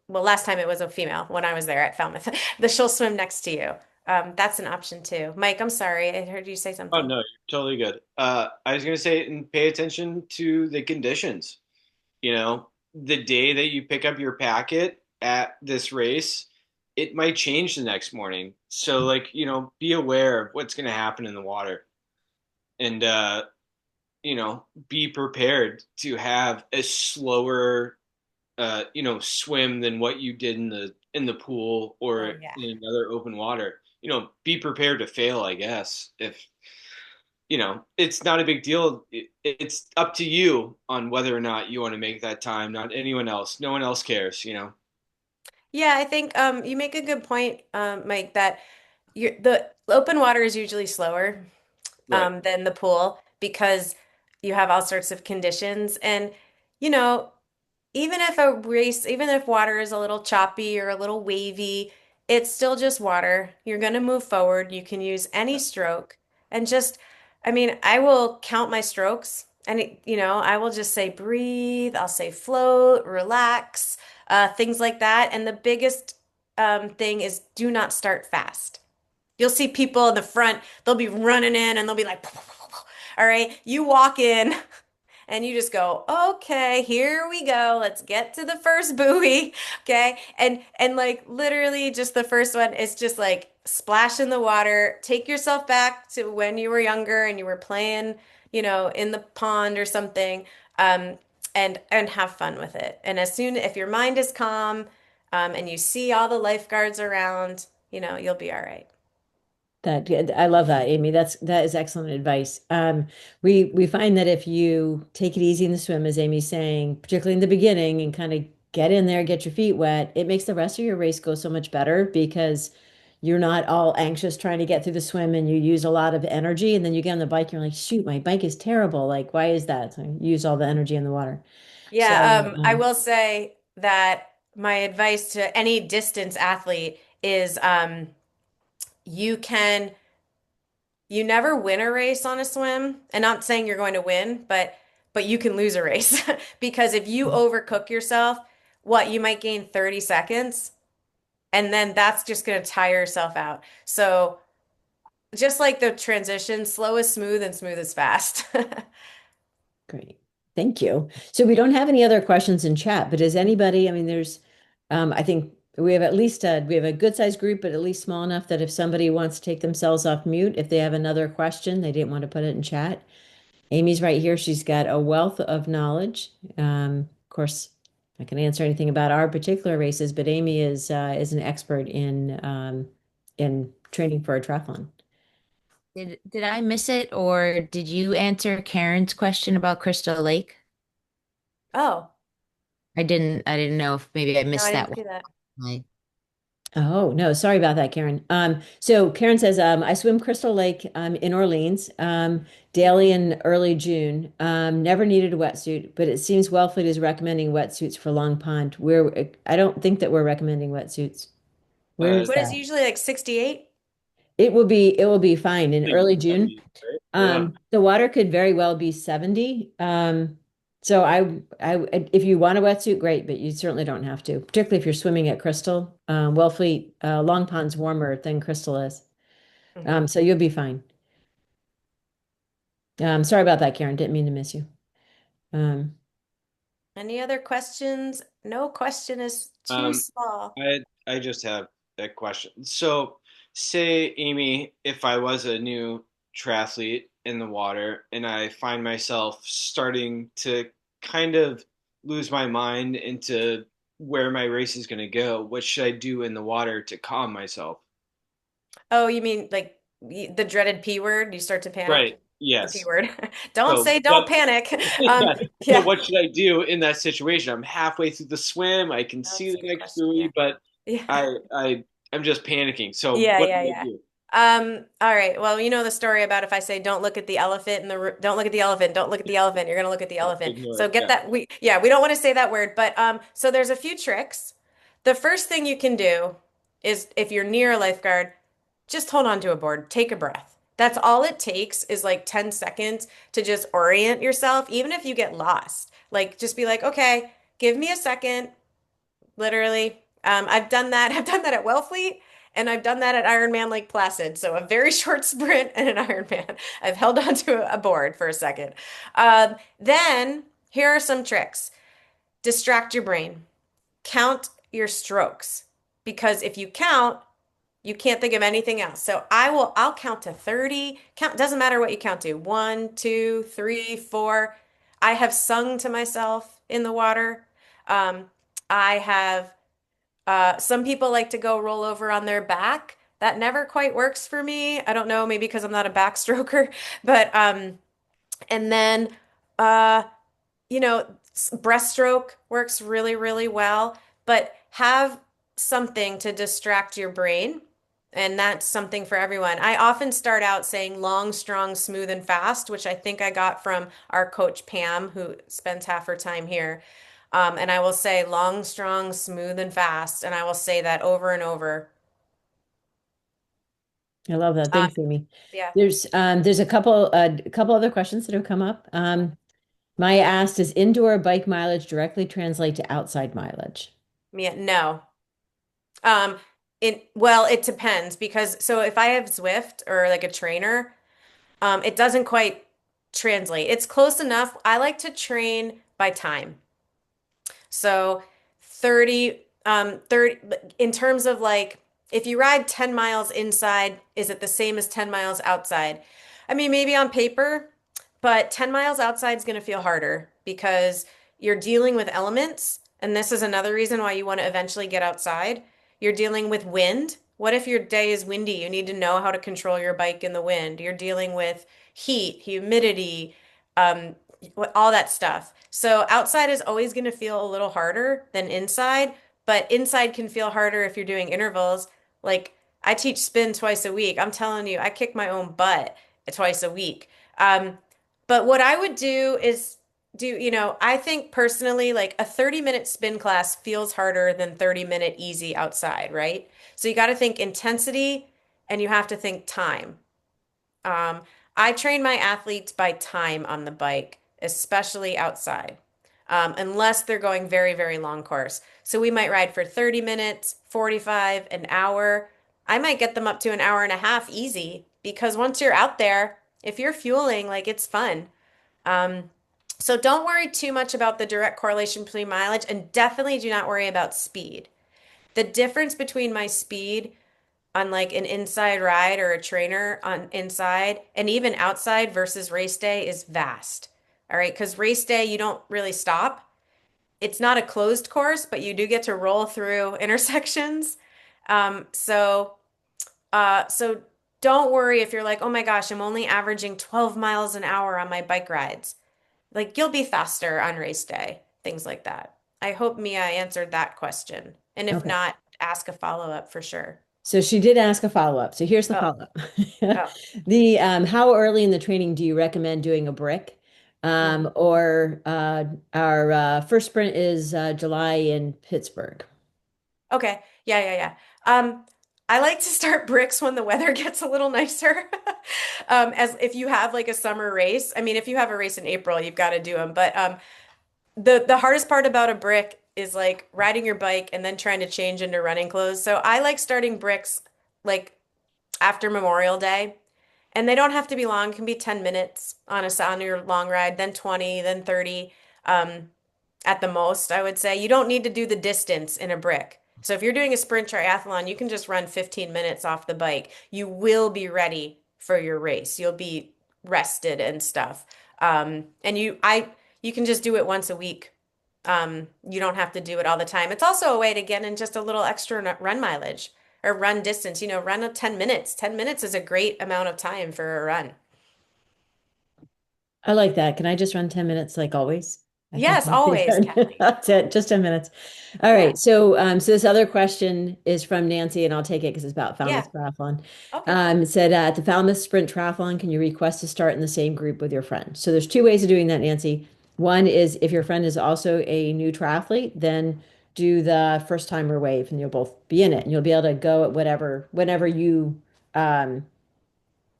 well, last time it was a female when I was there at Falmouth, the she'll swim next to you. That's an option too. Mike, I'm sorry, I heard you say Oh something. no, you're totally good. I was gonna say, and pay attention to the conditions. The day that you pick up your packet at this race, it might change the next morning. So like, be aware of what's gonna happen in the water, and be prepared to have a slower swim than what you did in the pool or Oh yeah. in another open water. Be prepared to fail, I guess. If it's not a big deal. It's up to you on whether or not you want to make that time, not anyone else. No one else cares. Yeah, I think you make a good point, Mike, that the open water is usually slower Right. than the pool because you have all sorts of conditions. And, you know, even if water is a little choppy or a little wavy, it's still just water. You're going to move forward. You can use any stroke and just, I mean, I will count my strokes and, I will just say breathe. I'll say float, relax, things like that. And the biggest thing is do not start fast. You'll see people in the front, they'll be running in and they'll be like, all right, you walk in and you just go, okay, here we go. Let's get to the first buoy. Okay. And like literally just the first one is just like splash in the water. Take yourself back to when you were younger and you were playing, in the pond or something. Um, and have fun with it. And if your mind is calm, and you see all the lifeguards around, you'll be all right. I love that, Amy. That is excellent advice. We find that if you take it easy in the swim, as Amy's saying, particularly in the beginning, and kind of get in there, get your feet wet, it makes the rest of your race go so much better because you're not all anxious trying to get through the swim and you use a lot of energy, and then you get on the bike, you're like, shoot, my bike is terrible. Like, why is that? So you use all the energy in the water. Yeah, So, I will say that my advice to any distance athlete is you can you never win a race on a swim. And not saying you're going to win, but you can lose a race because if you overcook yourself, you might gain 30 seconds and then that's just going to tire yourself out. So just like the transition, slow is smooth and smooth is fast. great. Thank you. So we don't have any other questions in chat, but does anybody, I mean, I think we have a good sized group, but at least small enough that if somebody wants to take themselves off mute, if they have another question, they didn't want to put it in chat. Amy's right here. She's got a wealth of knowledge. Of course, I can answer anything about our particular races, but Amy is an expert in training for a triathlon. Did I miss it or did you answer Karen's question about Crystal Lake? Oh, I didn't know if maybe I no, I missed that didn't one. see that. Right. Oh, no, sorry about that, Karen. So Karen says, I swim Crystal Lake in Orleans daily in early June. Never needed a wetsuit, but it seems Wellfleet is recommending wetsuits for Long Pond. I don't think that we're recommending wetsuits. Where is Uh, What is that? usually like 68? It will be fine in like early June. 70, right? Yeah. The water could very well be 70. So if you want a wetsuit, great, but you certainly don't have to, particularly if you're swimming at Crystal. Wellfleet, Long Pond's warmer than Crystal is. Mhm. So you'll be fine. Sorry about that, Karen. Didn't mean to miss you. Um, Any other questions? No question is too Um, small. I just have a question. So, say, Amy, if I was a new triathlete in the water and I find myself starting to kind of lose my mind into where my race is going to go, what should I do in the water to calm myself? Oh, you mean like the dreaded P word? You start to Right. panic? The P Yes. word. Don't So, say don't but panic. yeah, but Yeah, what should I do in that situation? I'm halfway through the swim. I can see that's a the good next question. Yeah. buoy, but Yeah. I'm just panicking. So, Yeah, what yeah, do I yeah. do? All right. Well, you know the story about if I say don't look at the elephant in the don't look at the elephant, don't look at the elephant, you're gonna look at the elephant. Ignore So it. get Yeah. that we don't want to say that word, but so there's a few tricks. The first thing you can do is if you're near a lifeguard, just hold on to a board, take a breath. That's all it takes is like 10 seconds to just orient yourself, even if you get lost. Like just be like, okay, give me a second. Literally. I've done that. I've done that at Wellfleet and I've done that at Ironman Lake Placid. So a very short sprint and an Ironman. I've held onto a board for a second. Then here are some tricks. Distract your brain. Count your strokes because if you count, you can't think of anything else. So I'll count to 30. Count, doesn't matter what you count to. One, two, three, four. I have sung to myself in the water. Um, I have some people like to go roll over on their back. That never quite works for me. I don't know, maybe because I'm not a backstroker, but and then uh you know, breaststroke works really, really well, but have something to distract your brain. And that's something for everyone. I often start out saying long, strong, smooth, and fast, which I think I got from our coach Pam, who spends half her time here. And I will say long, strong, smooth, and fast. And I will say that over and over. I love that. Uh, Thanks, Amy. yeah. There's a couple other questions that have come up. Maya asked, does indoor bike mileage directly translate to outside mileage? Yeah, no. Um, it depends because so if I have Zwift or like a trainer, it doesn't quite translate. It's close enough. I like to train by time. So 30 in terms of like if you ride 10 miles inside, is it the same as 10 miles outside? I mean, maybe on paper, but 10 miles outside is going to feel harder because you're dealing with elements. And this is another reason why you want to eventually get outside. You're dealing with wind. What if your day is windy? You need to know how to control your bike in the wind. You're dealing with heat, humidity, um, all that stuff. So outside is always going to feel a little harder than inside, but inside can feel harder if you're doing intervals. Like I teach spin twice a week. I'm telling you, I kick my own butt twice a week. Um, but what I would do is I think personally, like a 30-minute spin class feels harder than 30-minute easy outside, right? So you got to think intensity and you have to think time. Um, I train my athletes by time on the bike, especially outside, unless they're going very, very long course. So we might ride for 30 minutes, 45, an hour. I might get them up to an hour and a half easy because once you're out there, if you're fueling, like it's fun. Um, so don't worry too much about the direct correlation between mileage and definitely do not worry about speed. The difference between my speed on like an inside ride or a trainer on inside and even outside versus race day is vast. All right, because race day you don't really stop. It's not a closed course, but you do get to roll through intersections. So don't worry if you're like, oh my gosh, I'm only averaging 12 miles an hour on my bike rides. Like you'll be faster on race day, things like that. I hope Mia answered that question. And if Okay. not, ask a follow-up for sure. So she did ask a follow-up. So here's the Oh, follow-up. oh. The how early in the training do you recommend doing a brick? Mhm. Or our first sprint is July in Pittsburgh. Okay. Yeah, yeah, yeah. Um, I like to start bricks when the weather gets a little nicer. As if you have like a summer race. I mean, if you have a race in April, you've got to do them. But the hardest part about a brick is like riding your bike and then trying to change into running clothes. So I like starting bricks like after Memorial Day. And they don't have to be long. It can be 10 minutes on your long ride, then 20, then 30. Um, at the most, I would say. You don't need to do the distance in a brick. So if you're doing a sprint triathlon, you can just run 15 minutes off the bike. You will be ready for your race. You'll be rested and stuff. And you can just do it once a week. You don't have to do it all the time. It's also a way to get in just a little extra run mileage or run distance. Run a 10 minutes. 10 minutes is a great amount of time for a run. I like that. Can I just run 10 minutes like always? I think Yes, always, Kathleen. that's it. Just 10 minutes. All Yeah. right. So this other question is from Nancy, and I'll take it because it's about Yeah. Falmouth Triathlon. Okay. It said at the Falmouth Sprint Triathlon, can you request to start in the same group with your friend? So there's two ways of doing that, Nancy. One is if your friend is also a new triathlete, then do the first timer wave, and you'll both be in it, and you'll be able to go at whenever you um,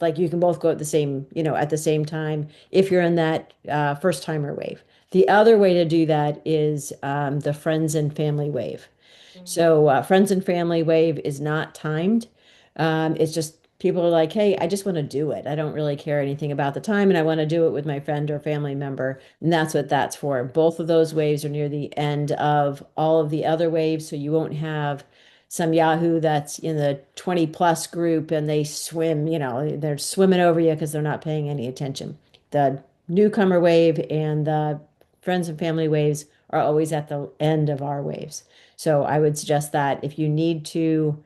like you can both go at the same, at the same time if you're in that first timer wave. The other way to do that is the friends and family wave. Mm. So friends and family wave is not timed. It's just people are like, hey, I just want to do it. I don't really care anything about the time, and I want to do it with my friend or family member. And that's what that's for. Both of those waves are near the end of all of the other waves, so you won't have some Yahoo that's in the 20 plus group and they swim, they're swimming over you because they're not paying any attention. The newcomer wave and the friends and family waves are always at the end of our waves. So I would suggest that if you need to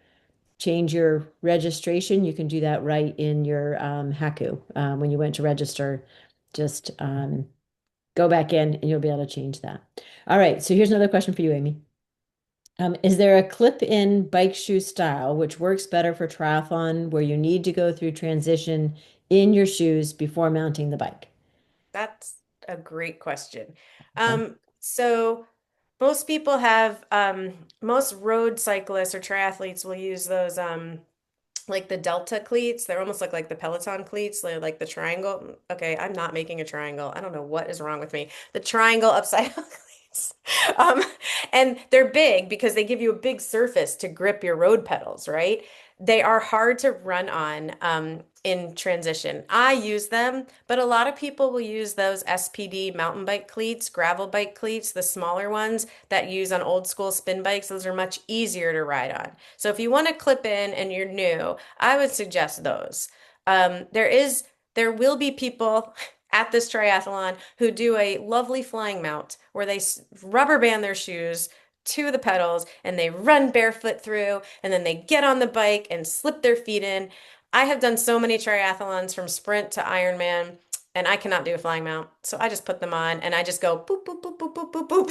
change your registration, you can do that right in your Haku. When you went to register, just go back in and you'll be able to change that. All right, so here's another question for you, Amy. Is there a clip-in bike shoe style which works better for triathlon where you need to go through transition in your shoes before mounting the bike? That's a great question. Okay. So most people have most road cyclists or triathletes will use those like the Delta cleats. They're almost like the Peloton cleats. They're like the triangle. Okay, I'm not making a triangle. I don't know what is wrong with me. The triangle upside down cleats. Um, and they're big because they give you a big surface to grip your road pedals, right? They are hard to run on in transition. I use them, but a lot of people will use those SPD mountain bike cleats, gravel bike cleats, the smaller ones that use on old school spin bikes. Those are much easier to ride on. So if you want to clip in and you're new, I would suggest those. There will be people at this triathlon who do a lovely flying mount where they rubber band their shoes to the pedals and they run barefoot through and then they get on the bike and slip their feet in. I have done so many triathlons from sprint to Ironman and I cannot do a flying mount. So I just put them on and I just go boop, boop, boop, boop, boop, boop, boop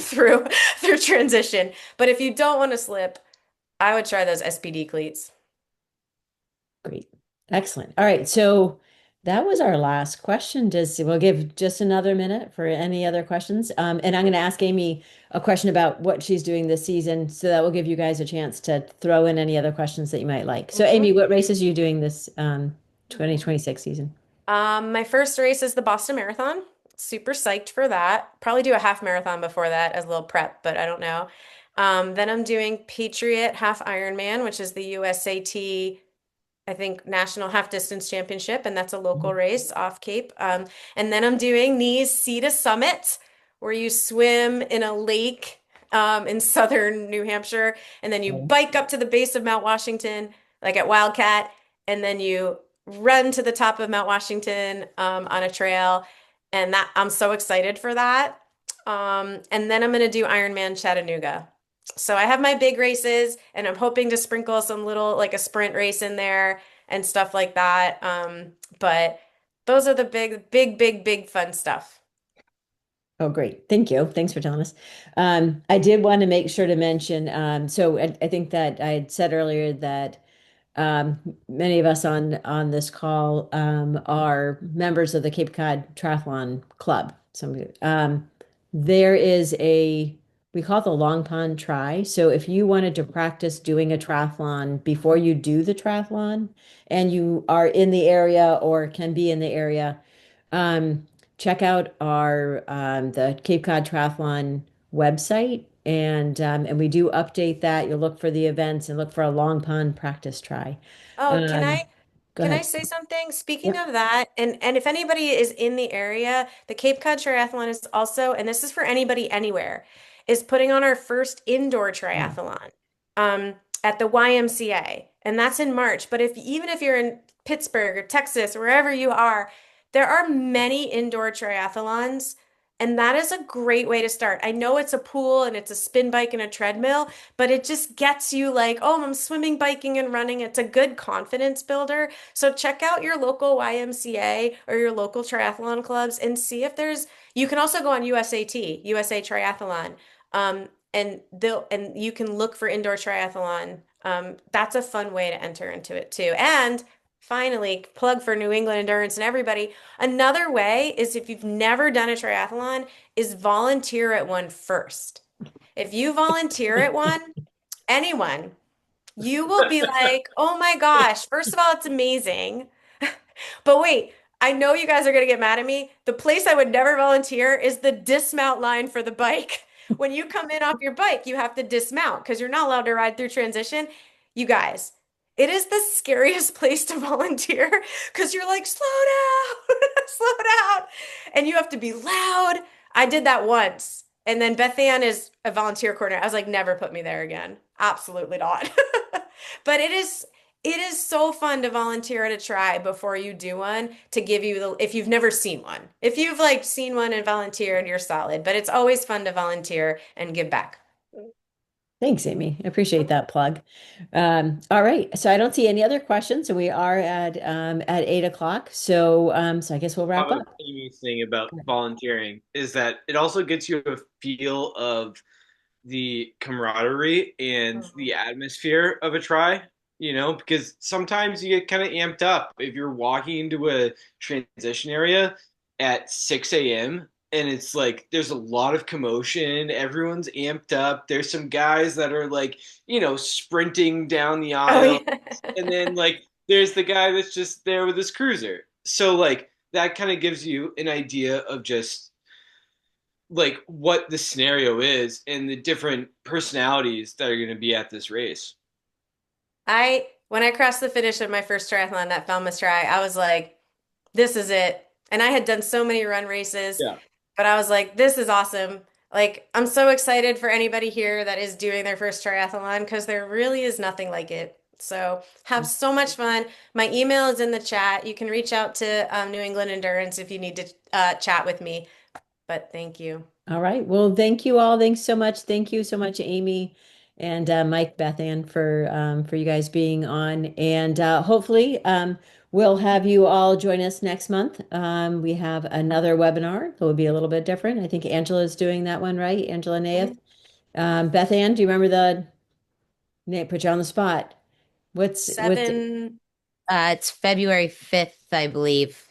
through transition. But if you don't want to slip, I would try those SPD cleats. Great. Excellent. All right. So that was our last question. We'll give just another minute for any other questions. And I'm going to ask Amy a question about what she's doing this season. So that will give you guys a chance to throw in any other questions that you might like. So Mhm. Amy, what races are you doing this 2026 season? My first race is the Boston Marathon. Super psyched for that. Probably do a half marathon before that as a little prep, but I don't know. Then I'm doing Patriot Half Ironman, which is the USAT, I think, National Half Distance Championship, and that's a local Mhm. race off Cape. And then I'm doing Knees Sea to Summit, where you swim in a lake in southern New Hampshire, and then you Okay. bike up to the base of Mount Washington, like at Wildcat, and then you run to the top of Mount Washington on a trail. And that I'm so excited for that. And then I'm going to do Ironman Chattanooga. So I have my big races, and I'm hoping to sprinkle some little, like a sprint race in there and stuff like that. But those are the big, big, big, big fun stuff. Oh, great. Thank you. Thanks for telling us. I did want to make sure to mention, so I think that I had said earlier that many of us on this call are members of the Cape Cod Triathlon Club. There is we call it the Long Pond Tri. So if you wanted to practice doing a triathlon before you do the triathlon and you are in the area or can be in the area, um, check out our the Cape Cod Triathlon website, and we do update that. You'll look for the events and look for a Long Pond practice try. Oh, Um, Go can I ahead. say something? Speaking Yep. of that, and if anybody is in the area, the Cape Cod Triathlon is also, and this is for anybody anywhere, is putting on our first indoor Oh, triathlon at the YMCA, and that's in March. But if even if you're in Pittsburgh or Texas or wherever you are, there are many indoor triathlons, and that is a great way to start. I know it's a pool and it's a spin bike and a treadmill, but it just gets you like, oh, I'm swimming, biking, and running. It's a good confidence builder. So check out your local YMCA or your local triathlon clubs and see if you can also go on USAT, USA Triathlon. And you can look for indoor triathlon. That's a fun way to enter into it too. And finally, plug for New England Endurance and everybody. Another way is if you've never done a triathlon, is volunteer at one first. If you volunteer at one, anyone, you will be like, oh my gosh, first of all, it's amazing. But wait, I know you guys are going to get mad at me. The place I would never volunteer is the dismount line for the bike. When you come in off your bike, you have to dismount because you're not allowed to ride through transition. You guys, it is the scariest place to volunteer because you're like, slow down, slow down. And you have to be loud. I did that once. And then Beth Ann is a volunteer coordinator. I was like, never put me there again. Absolutely not. But it is so fun to volunteer at a tribe before you do one to give you if you've never seen one. If you've like seen one and volunteered, you're solid, but it's always fun to volunteer and give back. Thanks, Amy. I appreciate that plug. All right. So I don't see any other questions. So we are at 8 o'clock. So I guess we'll wrap Other up. thing about volunteering is that it also gets you a feel of the camaraderie and Mhm. the atmosphere of a try, because sometimes you get kind of amped up if you're walking into a transition area at 6 a.m. and it's like there's a lot of commotion, everyone's amped up. There's some guys that are like, sprinting down the Oh aisle, yeah. and then like there's the guy that's just there with his cruiser. So like that kind of gives you an idea of just like what the scenario is and the different personalities that are going to be at this race. When I crossed the finish of my first triathlon, that Falmouth try, I was like, this is it. And I had done so many run races, Yeah. but I was like, this is awesome. Like, I'm so excited for anybody here that is doing their first triathlon because there really is nothing like it. So have so much fun. My email is in the chat. You can reach out to New England Endurance if you need to chat with me. But thank you. All right. Well, thank you all. Thanks so much. Thank you so much, Amy and Mike, Beth Ann, for you guys being on. And hopefully, we'll have you all join us next month. We have another webinar that will be a little bit different. I think Angela's doing that one, right? Angela Nath. Mhm. Beth Ann, do you remember the name? Put you on the spot. What's Seven, It's February 5th, I believe.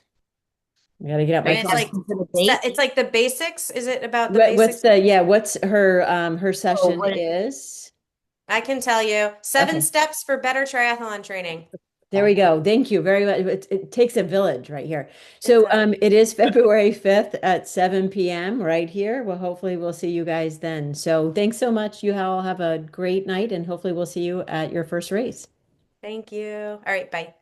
I gotta get out Are my you and it's like calendar. asking for the date? it's like the basics. Is it about the What's basics? the yeah, what's her Oh, session what? is? I can tell you. Seven Okay. steps for better triathlon training. There we go. Thank you very much. It takes a village right here. It So does. it is February 5th at 7 p.m. right here. Well, hopefully we'll see you guys then. So thanks so much. You all have a great night and hopefully we'll see you at your first race. Thank you. All right, bye.